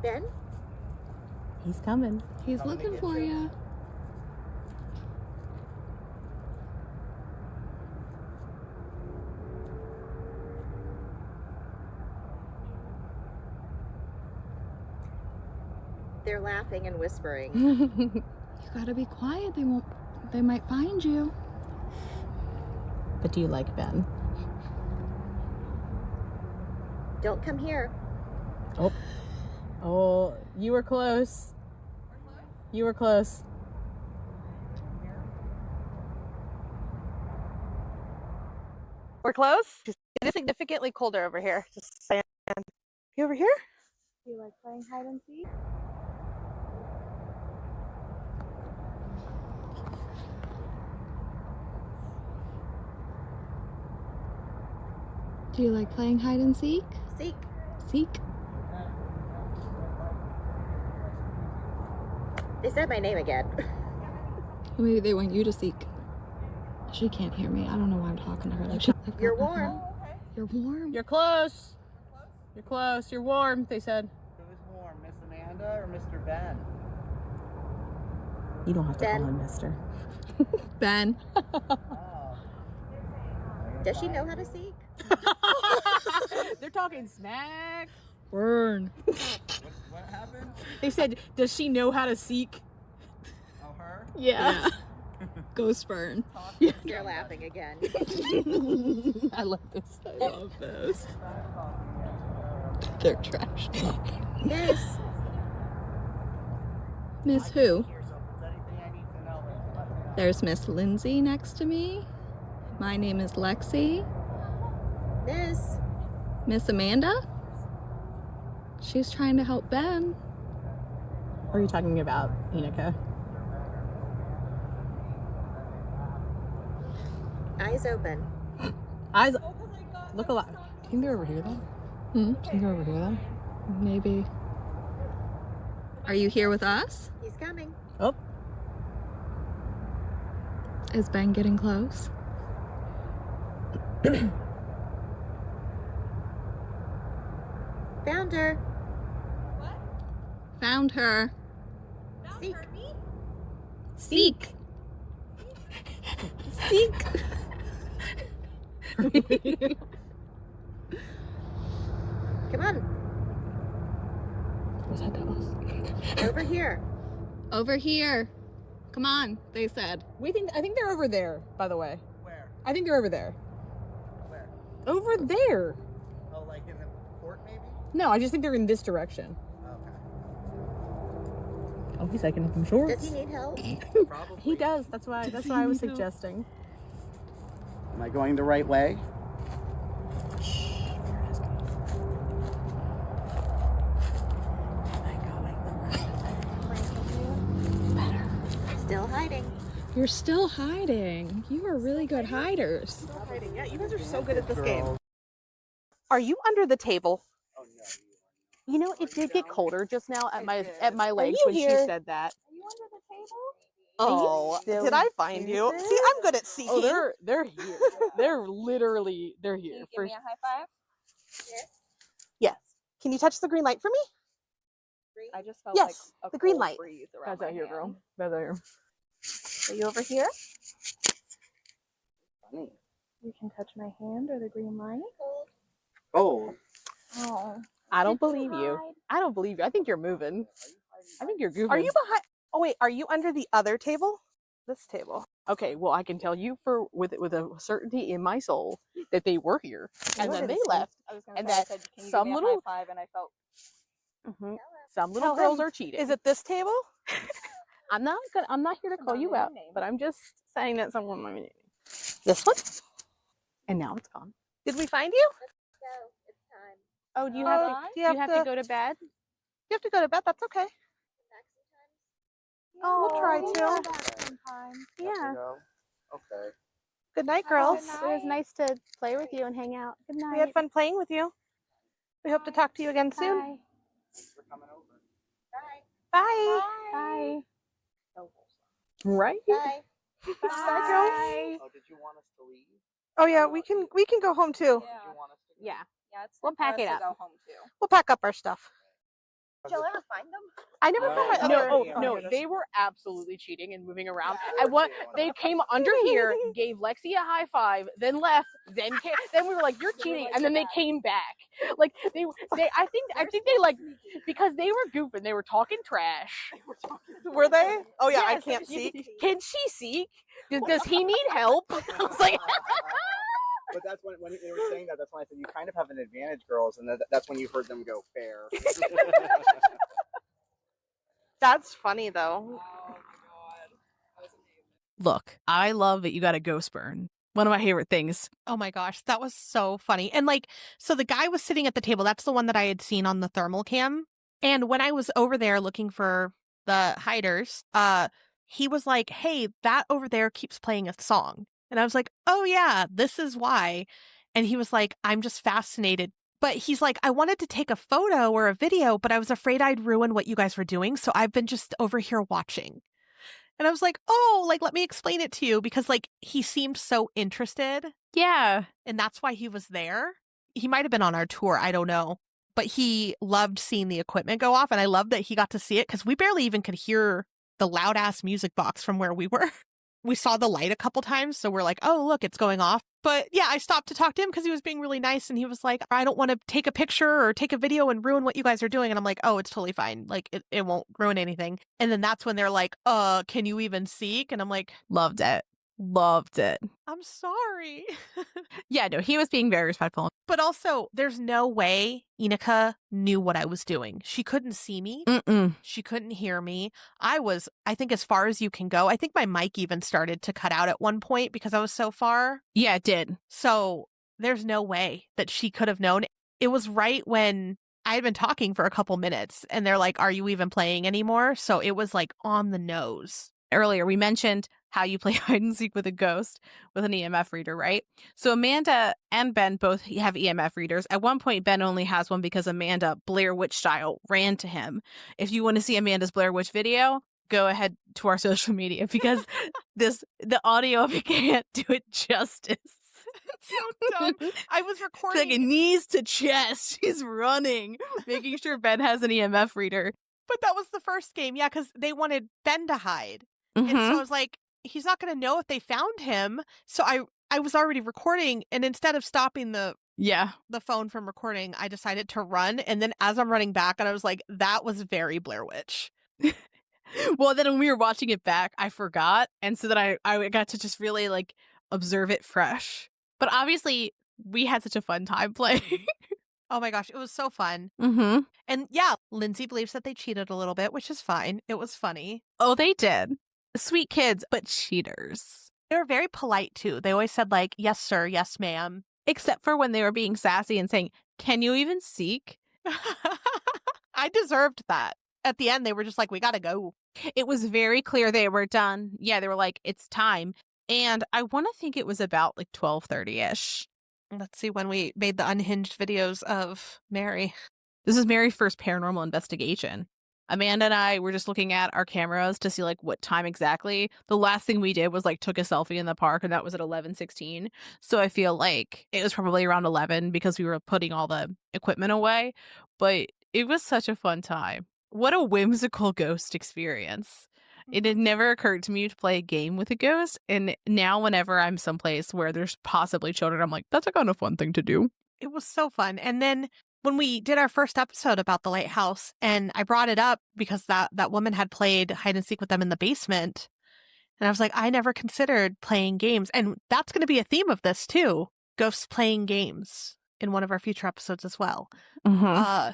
Speaker 7: Ben?
Speaker 2: He's coming.
Speaker 1: He's
Speaker 4: Coming to
Speaker 1: looking
Speaker 4: get
Speaker 1: for
Speaker 4: you.
Speaker 1: you.
Speaker 7: They're laughing and whispering.
Speaker 1: You gotta be quiet. They might find you.
Speaker 2: But do you like Ben?
Speaker 7: Don't come here.
Speaker 2: Oh, you were close. You were close.
Speaker 6: We're close. It is significantly colder over here. Just saying. You over here?
Speaker 7: Do you like playing hide and seek?
Speaker 1: Do you like playing hide and seek?
Speaker 7: Seek.
Speaker 1: Seek.
Speaker 7: They said my name again.
Speaker 1: Maybe they want you to seek.
Speaker 10: She can't hear me. I don't know why I'm talking to her like that.
Speaker 11: You're warm.
Speaker 10: You're warm?
Speaker 2: You're close. You're close. You're warm, they said.
Speaker 4: Who's warm, Miss Amanda or Mr. Ben?
Speaker 2: You don't have to
Speaker 11: Ben.
Speaker 2: call him mister.
Speaker 10: Ben.
Speaker 11: Does she know how to seek?
Speaker 2: They're talking smack.
Speaker 10: Burn.
Speaker 4: What happened?
Speaker 2: They said, does she know how to seek?
Speaker 4: Oh, her?
Speaker 10: Yeah. Ghost burn.
Speaker 11: You're laughing again.
Speaker 2: I love this.
Speaker 10: I love this. They're trash.
Speaker 11: Yes.
Speaker 10: Miss who? There's Miss Lindsay next to me. My name is Lexi. Miss Amanda? She's trying to help Ben.
Speaker 2: Are you talking about Inika?
Speaker 11: Eyes open.
Speaker 2: Eyes. Look alive. Do you think they're over here then?
Speaker 10: Hmm?
Speaker 2: Do you think they're over here then?
Speaker 10: Maybe. Are you here with us?
Speaker 11: He's coming.
Speaker 2: Oh.
Speaker 10: Is Ben getting close?
Speaker 11: Found her.
Speaker 10: Found her.
Speaker 11: Seek.
Speaker 10: Seek. Seek.
Speaker 11: Come on.
Speaker 10: Was that us?
Speaker 11: Over here.
Speaker 10: Over here. Come on, they said.
Speaker 2: I think they're over there, by the way.
Speaker 4: Where?
Speaker 2: I think they're over there.
Speaker 4: Where?
Speaker 2: Over there.
Speaker 4: Oh, like in the court, maybe?
Speaker 2: No, I just think they're in this direction.
Speaker 4: Okay.
Speaker 2: Oh, he's taking up some shorts.
Speaker 11: Does he need help?
Speaker 4: Probably.
Speaker 2: He does. That's why I was suggesting.
Speaker 4: Am I going the right way?
Speaker 11: Still hiding.
Speaker 10: You're still hiding. You are really good hiders.
Speaker 6: Still hiding. Yeah, you guys are so good at this game.
Speaker 4: Girls.
Speaker 6: Are you under the table?
Speaker 4: Oh, no.
Speaker 6: You know, it did get colder just now at my legs
Speaker 2: you
Speaker 6: when
Speaker 2: here?
Speaker 6: she said that.
Speaker 7: Are you under the table?
Speaker 6: Oh,
Speaker 2: still
Speaker 6: did I find you?
Speaker 2: doing
Speaker 6: See, I'm good at seeking.
Speaker 2: Oh, they're here. They're literally
Speaker 7: Can
Speaker 2: here.
Speaker 7: you give me a high five?
Speaker 6: Yes. Can you touch the green light for me?
Speaker 7: I just felt
Speaker 6: Yes,
Speaker 7: like a
Speaker 6: the green
Speaker 7: cold
Speaker 6: light.
Speaker 7: breeze around
Speaker 2: Guys out
Speaker 7: my
Speaker 2: here,
Speaker 7: hand.
Speaker 2: girl. Guys out here.
Speaker 7: Are you over here?
Speaker 4: Funny.
Speaker 7: You can touch my hand or the green light.
Speaker 4: Oh.
Speaker 7: Oh.
Speaker 6: I don't
Speaker 7: Did you
Speaker 6: believe you.
Speaker 7: hide?
Speaker 6: I don't believe you. I think you're moving. I think you're goofing.
Speaker 2: Are
Speaker 6: you behind? Oh wait, are you under the other table? This table. Okay, well I can tell you with a certainty in my soul that they were here and then they left.
Speaker 7: I was gonna
Speaker 6: And
Speaker 7: say, I
Speaker 6: that
Speaker 7: said, can you
Speaker 6: some
Speaker 7: give me a
Speaker 6: little-
Speaker 7: high five, and I felt
Speaker 6: Some little
Speaker 7: Tell
Speaker 6: girls
Speaker 7: him.
Speaker 6: are cheating.
Speaker 2: Is it this table?
Speaker 6: I'm not here to call you
Speaker 7: not
Speaker 6: out,
Speaker 7: my name.
Speaker 6: but I'm just saying that someone might be this one. And now it's gone. Did we find you?
Speaker 11: Go. It's time.
Speaker 6: Oh, do you
Speaker 7: Bye.
Speaker 6: have to go to bed? You have to go to bed. That's okay. Oh, we'll try to. Yeah.
Speaker 4: Okay.
Speaker 6: Good night, girls.
Speaker 7: Good
Speaker 6: It was
Speaker 7: night.
Speaker 6: nice to play with you and hang out. Good night. We
Speaker 7: night.
Speaker 6: had fun playing with you. We hope to talk to you again soon.
Speaker 7: Bye.
Speaker 4: Thanks for coming over.
Speaker 6: Bye.
Speaker 7: Bye.
Speaker 6: Right?
Speaker 11: Bye.
Speaker 6: Bye, girls.
Speaker 4: Oh, did you want us to leave?
Speaker 6: Oh yeah, we can go home too.
Speaker 7: Yeah.
Speaker 4: Did you want us to go?
Speaker 6: Yeah.
Speaker 7: Yeah, it's
Speaker 6: We'll
Speaker 7: time
Speaker 6: pack
Speaker 7: for
Speaker 6: it
Speaker 7: us
Speaker 6: up.
Speaker 7: to go home too.
Speaker 6: We'll pack up our stuff.
Speaker 11: Did y'all ever find them?
Speaker 6: I never
Speaker 4: No.
Speaker 6: found my
Speaker 4: No,
Speaker 6: other.
Speaker 4: oh,
Speaker 6: No,
Speaker 4: no.
Speaker 6: they were absolutely cheating and moving around.
Speaker 4: Yeah.
Speaker 6: And what they came under here, gave Lexi a high five, then left, then came, then we were like, "You're cheating," and then they came back. Like they I think they like because they were goofing. They were talking trash.
Speaker 2: Were they? Oh yeah,
Speaker 6: Yes.
Speaker 2: I can't see.
Speaker 6: Can she seek? Does he need help? I was like,
Speaker 4: But that's when they were saying that. That's when I said you kind of have an advantage, girls, and that's when you heard them go fair.
Speaker 6: that's funny though.
Speaker 2: Look, I love that you got a ghost burn. One of my favorite things.
Speaker 1: Oh my gosh, that was so funny. And so the guy was sitting at the table. That's the one that I had seen on the thermal cam. And when I was over there looking for the hiders, he was like, "Hey, that over there keeps playing a song." And I was like, "Oh yeah, this is why." And he was like, "I'm just fascinated." But he's like, "I wanted to take a photo or a video, but I was afraid I'd ruin what you guys were doing. So I've been just over here watching." And I was like, oh, like, let me explain it to you, because like he seemed so interested.
Speaker 2: Yeah.
Speaker 1: And that's why he was there. He might have been on our tour. I don't know. But he loved seeing the equipment go off. And I love that he got to see it because we barely even could hear the loud ass music box from where we were. We saw the light a couple times. So we're like, oh, look, it's going off. But yeah, I stopped to talk to him because he was being really nice. And he was like, I don't want to take a picture or take a video and ruin what you guys are doing. And I'm like, oh, it's totally fine. Like, it won't ruin anything. And then that's when they're like, can you even seek? And I'm like,
Speaker 2: Loved it. Loved it.
Speaker 1: I'm sorry.
Speaker 2: Yeah, no, he was being very respectful.
Speaker 1: But also, there's no way Inika knew what I was doing. She couldn't see me.
Speaker 2: Mm-mm.
Speaker 1: She couldn't hear me. I think, as far as you can go. I think my mic even started to cut out at one point because I was so far.
Speaker 2: Yeah, it did.
Speaker 1: So there's no way that she could have known. It was right when I had been talking for a couple minutes and they're like, are you even playing anymore? So it was like on the nose.
Speaker 2: Earlier, we mentioned how you play hide and seek with a ghost with an EMF reader, right? So Amanda and Ben both have EMF readers. At one point, Ben only has one because Amanda, Blair Witch style, ran to him. If you want to see Amanda's Blair Witch video, go ahead to our social media because the audio of it can't do it justice.
Speaker 1: So dumb. I was recording.
Speaker 2: Like a knees to chest. She's running, making sure Ben has an EMF reader.
Speaker 1: But that was the first game. Yeah, because they wanted Ben to hide.
Speaker 2: Mm-hmm.
Speaker 1: And so I was like, he's not going to know if they found him. So I was already recording. And instead of stopping the phone from recording, I decided to run. And then as I'm running back, and I was like, that was very Blair Witch.
Speaker 2: Well, then when we were watching it back, I forgot. And so then I got to just really like observe it fresh. But obviously, we had such a fun time playing.
Speaker 1: Oh my gosh, it was so fun.
Speaker 2: Mm-hmm.
Speaker 1: And yeah, Lindsay believes that they cheated a little bit, which is fine. It was funny.
Speaker 2: Oh, they did. Sweet kids, but cheaters.
Speaker 1: They were very polite too. They always said like, yes, sir, yes, ma'am.
Speaker 2: Except for when they were being sassy and saying, can you even seek?
Speaker 1: I deserved that. At the end, they were just like, we gotta go.
Speaker 2: It was very clear they were done. Yeah, they were like, it's time. And I want to think it was about like 12:30-ish.
Speaker 1: Let's see when we made the unhinged videos of Mary.
Speaker 2: This is Mary's first paranormal investigation. Amanda and I were just looking at our cameras to see like what time exactly. The last thing we did was like took a selfie in the park, and that was at 11:16. So I feel like it was probably around 11 because we were putting all the equipment away. But it was such a fun time. What a whimsical ghost experience. It had never occurred to me to play a game with a ghost. And now whenever I'm someplace where there's possibly children, I'm like, that's a kind of fun thing to do.
Speaker 1: It was so fun. And then when we did our first episode about the lighthouse, and I brought it up because that woman had played hide and seek with them in the basement. And I was like, I never considered playing games. And that's going to be a theme of this too. Ghosts playing games in one of our future episodes as well.
Speaker 2: Mm-hmm.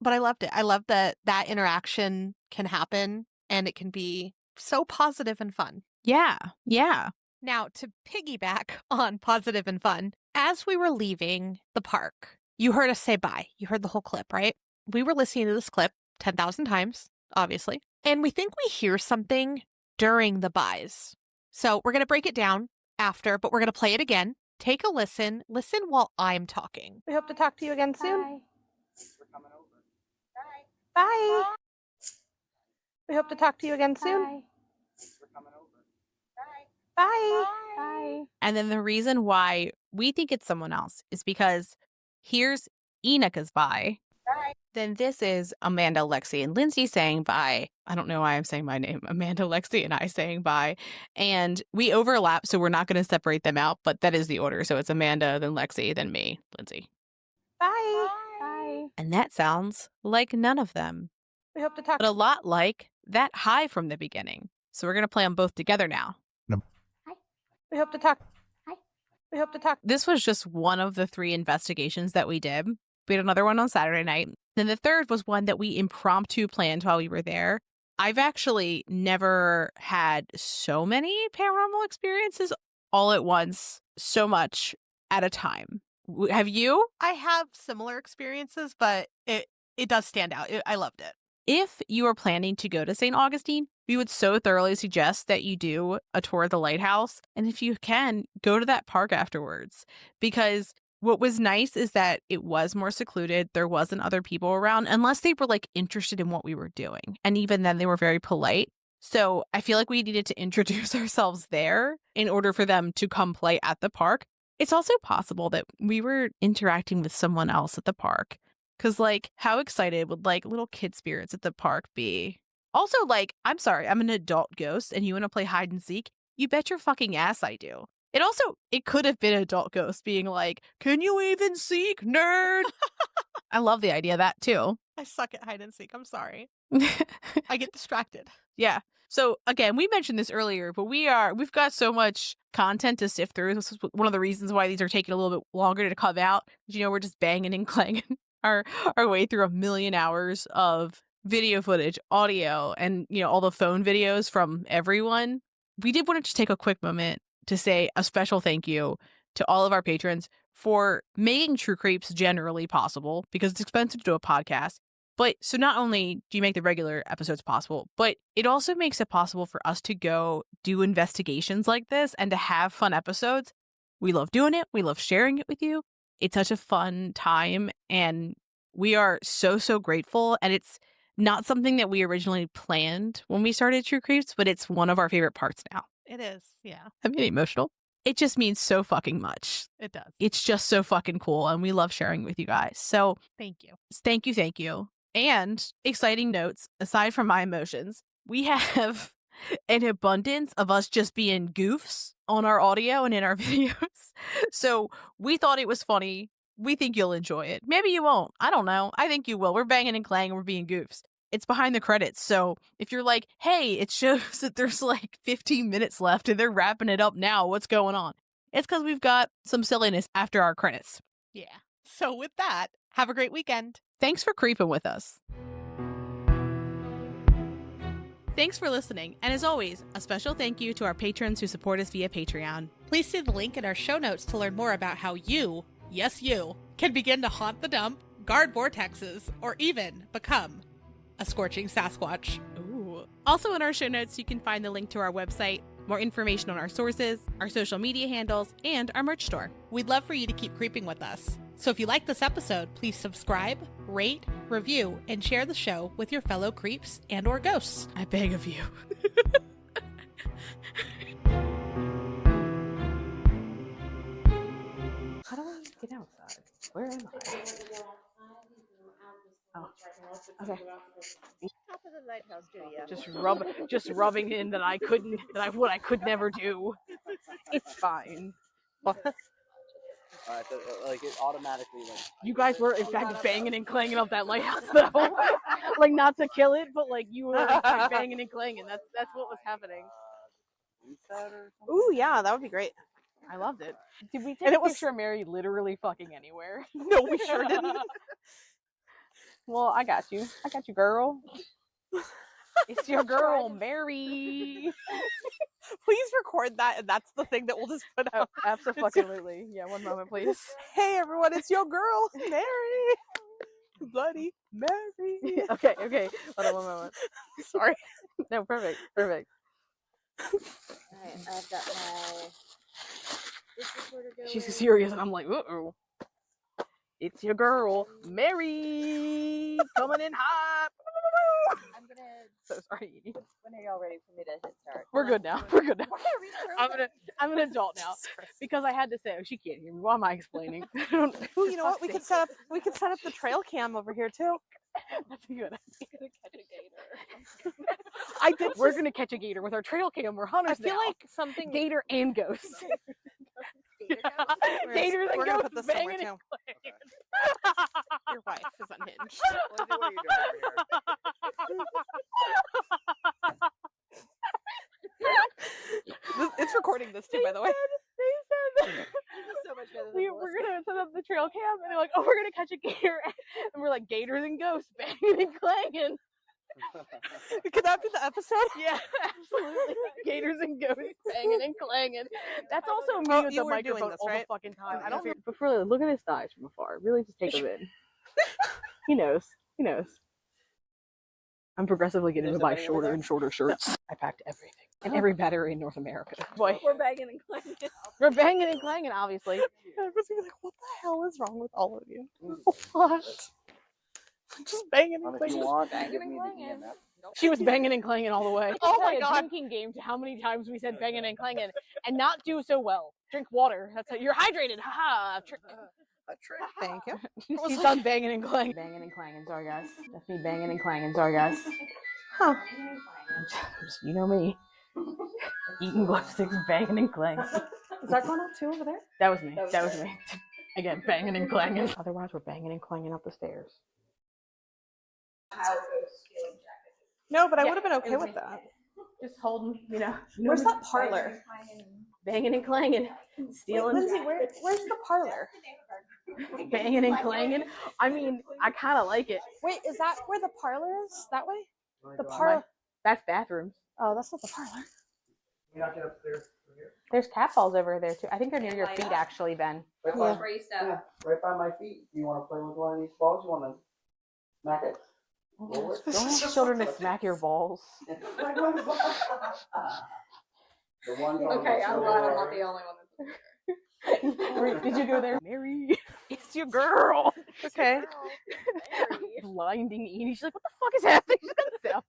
Speaker 1: But I loved it. I love that interaction can happen and it can be so positive and fun.
Speaker 2: Yeah. Yeah.
Speaker 1: Now, to piggyback on positive and fun, as we were leaving the park, you heard us say bye. You heard the whole clip, right? We were listening to this clip 10,000 times, obviously. And we think we hear something during the byes. So we're going to break it down after, but we're going to play it again. Take a listen. Listen while I'm talking. We hope to talk to you again soon.
Speaker 11: Bye.
Speaker 7: We're coming over.
Speaker 1: Bye. We hope to talk to you again soon.
Speaker 11: Bye.
Speaker 7: We're coming over.
Speaker 1: Bye.
Speaker 11: Bye.
Speaker 2: And then the reason why we think it's someone else is because here's Enika's bye.
Speaker 11: Bye.
Speaker 2: Then this is Amanda, Lexi, and Lindsay saying bye. I don't know why I'm saying my name. Amanda, Lexi, and I saying bye. And we overlap, so we're not going to separate them out, but that is the order. So it's Amanda, then Lexi, then me, Lindsay.
Speaker 1: Bye.
Speaker 11: Bye.
Speaker 2: And that sounds like none of them,
Speaker 1: We hope to talk
Speaker 2: but a lot like that high from the beginning. So we're going to play them both together now.
Speaker 1: We hope to talk.
Speaker 11: Hi.
Speaker 1: We hope to talk.
Speaker 2: This was just one of the 3 investigations that we did. We had another one on Saturday night. Then the third was one that we impromptu planned while we were there. I've actually never had so many paranormal experiences all at once, so much at a time. Have you?
Speaker 1: I have similar experiences, but it does stand out. I loved it.
Speaker 2: If you are planning to go to St. Augustine, we would so thoroughly suggest that you do a tour of the lighthouse. And if you can, go to that park afterwards. Because what was nice is that it was more secluded. There wasn't other people around unless they were like interested in what we were doing. And even then they were very polite. So I feel like we needed to introduce ourselves there in order for them to come play at the park. It's also possible that we were interacting with someone else at the park. Because, like, how excited would, like, little kid spirits at the park be? Also, like, I'm sorry, I'm an adult ghost and you want to play hide and seek? You bet your fucking ass I do. It could have been adult ghost being like, can you even seek, nerd? I love the idea of that, too.
Speaker 1: I suck at hide and seek. I'm sorry. I get distracted.
Speaker 2: Yeah. So again, we mentioned this earlier, but we've got so much content to sift through. This is one of the reasons why these are taking a little bit longer to come out. You know, we're just banging and clanging our way through 1,000,000 hours of video footage, audio, and all the phone videos from everyone. We did want to just take a quick moment to say a special thank you to all of our patrons for making True Creeps generally possible, because it's expensive to do a podcast. But so not only do you make the regular episodes possible, but it also makes it possible for us to go do investigations like this and to have fun episodes. We love doing it. We love sharing it with you. It's such a fun time, and we are so, so grateful. And it's not something that we originally planned when we started True Creeps, but it's one of our favorite parts now.
Speaker 1: It is, yeah.
Speaker 2: I'm getting emotional. It just means so fucking much.
Speaker 1: It does.
Speaker 2: It's just so fucking cool, and we love sharing with you guys. So
Speaker 1: thank you.
Speaker 2: Thank you. Thank you. And exciting notes, aside from my emotions, we have an abundance of us just being goofs on our audio and in our videos. So we thought it was funny. We think you'll enjoy it. Maybe you won't. I don't know. I think you will. We're banging and clanging. We're being goofs. It's behind the credits. So if you're like, hey, it shows that there's like 15 minutes left and they're wrapping it up now, what's going on? It's because we've got some silliness after our credits.
Speaker 1: Yeah. So with that, have a great weekend.
Speaker 2: Thanks for creeping with us. Thanks for listening. And as always, a special thank you to our patrons who support us via Patreon.
Speaker 1: Please see the link in our show notes to learn more about how you, yes you, can begin to haunt the dump, guard vortexes, or even become a scorching Sasquatch.
Speaker 2: Ooh. Also in our show notes, you can find the link to our website, more information on our sources, our social media handles, and our merch store.
Speaker 1: We'd love for you to keep creeping with us. So if you like this episode, please subscribe, rate, review, and share the show with your fellow creeps and or ghosts.
Speaker 2: I beg of you.
Speaker 6: How do I get outside? Where am I? Oh, okay.
Speaker 11: Top of the lighthouse, do you?
Speaker 6: Just rubbing in that I could never do. It's fine.
Speaker 12: Like it automatically
Speaker 6: You guys were in fact banging and clanging up that lighthouse though. Like not to kill it, but like you were in fact banging and clanging. That's what was happening.
Speaker 2: Ooh, yeah, that would be great.
Speaker 6: I loved it. Did we take a picture of Mary literally fucking anywhere?
Speaker 1: No, we sure didn't.
Speaker 6: Well, I got you, girl. It's your girl, Mary.
Speaker 1: Please record that, and that's the thing that we'll just put out.
Speaker 6: Absolutely. Yeah, one moment, please.
Speaker 1: Hey, everyone, it's your girl, Mary. Bloody Mary.
Speaker 6: Okay. Hold on one moment.
Speaker 1: Sorry.
Speaker 6: No, perfect.
Speaker 11: Alright, I've got my this recorder going.
Speaker 6: She's serious, and I'm like, uh-oh. It's your girl, Mary, coming in hot.
Speaker 11: I'm gonna.
Speaker 6: So sorry.
Speaker 11: When are y'all ready for me to hit start?
Speaker 6: We're good now. I'm an adult now because I had to say, oh, she can't hear me. Why am I explaining?
Speaker 1: Ooh, you know what? We could set up the trail cam over here too.
Speaker 6: That's good.
Speaker 11: We're
Speaker 6: We're gonna catch a gator with our trail cam. We're hunters.
Speaker 1: I feel
Speaker 6: now.
Speaker 1: like something.
Speaker 6: Gator and ghosts. Gators and
Speaker 1: We're gonna
Speaker 6: ghosts
Speaker 1: put this somewhere
Speaker 6: banging
Speaker 1: too. Your wife is unhinged.
Speaker 12: What are you doing
Speaker 1: It's recording this too, by the way.
Speaker 6: They said
Speaker 11: so much better than
Speaker 6: we're gonna set up the trail cam, and they're like, "Oh, we're gonna catch a gator," and we're like, "Gators and ghosts banging and clanging."
Speaker 1: Could that be the episode?
Speaker 6: Yeah, absolutely. Gators and ghosts banging and clanging. That's also me
Speaker 1: Oh,
Speaker 6: with
Speaker 1: you
Speaker 6: the
Speaker 1: were doing
Speaker 6: microphone
Speaker 1: this,
Speaker 6: all
Speaker 1: right?
Speaker 6: the fucking time.
Speaker 1: Okay.
Speaker 6: I don't know. But really, look at his thighs from afar. Really, just take him in. He knows. I'm progressively getting to buy shorter and shorter shirts. I packed everything and every battery in North America. Boy,
Speaker 11: we're banging and clanging.
Speaker 6: we're banging and clanging, obviously.
Speaker 1: Everyone's gonna be like, what the hell is wrong with all of you? What? Just banging and
Speaker 12: If you
Speaker 1: clanging.
Speaker 12: want,
Speaker 6: Banging
Speaker 12: give
Speaker 6: and
Speaker 12: me the
Speaker 6: clanging.
Speaker 12: EMF.
Speaker 6: She was banging and clanging all the way.
Speaker 1: Oh my
Speaker 6: A
Speaker 1: God.
Speaker 6: drinking game to how many times we said banging and clanging and not do so well. Drink water. That's how you're hydrated. Haha. Trick.
Speaker 1: Thank you.
Speaker 6: She's done banging and clanging. Banging and clanging. Sorry, guys. That's me banging and clanging. Sorry, guys.
Speaker 1: Huh.
Speaker 6: You know me. Eating glow sticks, banging and clanging.
Speaker 1: Is that going on too over there?
Speaker 6: That was me. That was me. Again, banging and clanging. Otherwise, we're banging and clanging up the stairs.
Speaker 1: No, but I
Speaker 6: Yeah,
Speaker 1: would have been okay
Speaker 6: it was
Speaker 1: with
Speaker 6: me.
Speaker 1: that.
Speaker 6: Just holding,
Speaker 1: Where's that parlor?
Speaker 6: Banging and clanging. Stealing.
Speaker 1: Wait, Lindsay, where's the parlor?
Speaker 6: Banging and clanging. I mean, I kind of like it.
Speaker 1: Wait, is that where the parlor is? That way? The
Speaker 6: Why?
Speaker 1: parlor.
Speaker 6: That's bathrooms.
Speaker 1: Oh, that's not the parlor.
Speaker 12: You not get upstairs from here?
Speaker 6: There's cat balls over there too. I think they're near your feet, actually, Ben.
Speaker 12: Right by, right by my feet. Do you want to play with one of these balls? You want to smack it? Roll it?
Speaker 6: Don't ask children to smack your balls.
Speaker 12: The ones on
Speaker 3: Okay,
Speaker 12: the
Speaker 3: I'm glad I'm not the only one.
Speaker 6: Did you go there? Mary, it's your girl.
Speaker 1: Okay.
Speaker 6: Blinding Edie. She's like, what the fuck is happening? She's gonna sound.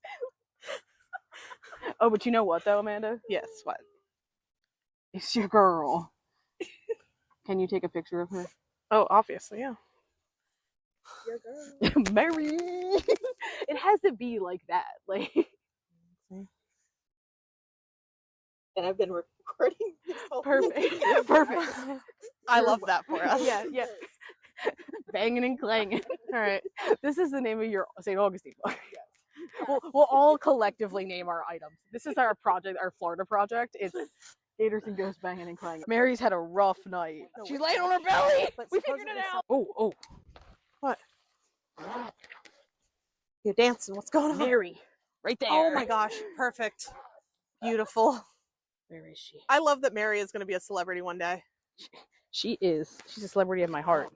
Speaker 6: Oh, but you know what though, Amanda?
Speaker 1: Yes, what?
Speaker 6: It's your girl. Can you take a picture of her?
Speaker 1: Oh, obviously, yeah.
Speaker 6: Your girl. Mary. It has to be like that. Like.
Speaker 1: And I've been recording this whole
Speaker 6: Perfect. Perfect.
Speaker 1: I love that for us.
Speaker 6: Yeah, yeah. Banging and clanging.
Speaker 1: All right.
Speaker 6: This is the name of your St. Augustine book. We'll all collectively name our items. This is our project, our Florida project. It's Gators and Ghosts Banging and Clanging. Mary's had a rough night. She's laying on her belly. We figured it out. Oh.
Speaker 1: What? You're dancing. What's going on?
Speaker 6: Mary. Right there.
Speaker 1: Oh my gosh. Perfect. Beautiful.
Speaker 6: Where is she?
Speaker 1: I love that Mary is going to be a celebrity one day.
Speaker 6: She is. She's a celebrity in my heart.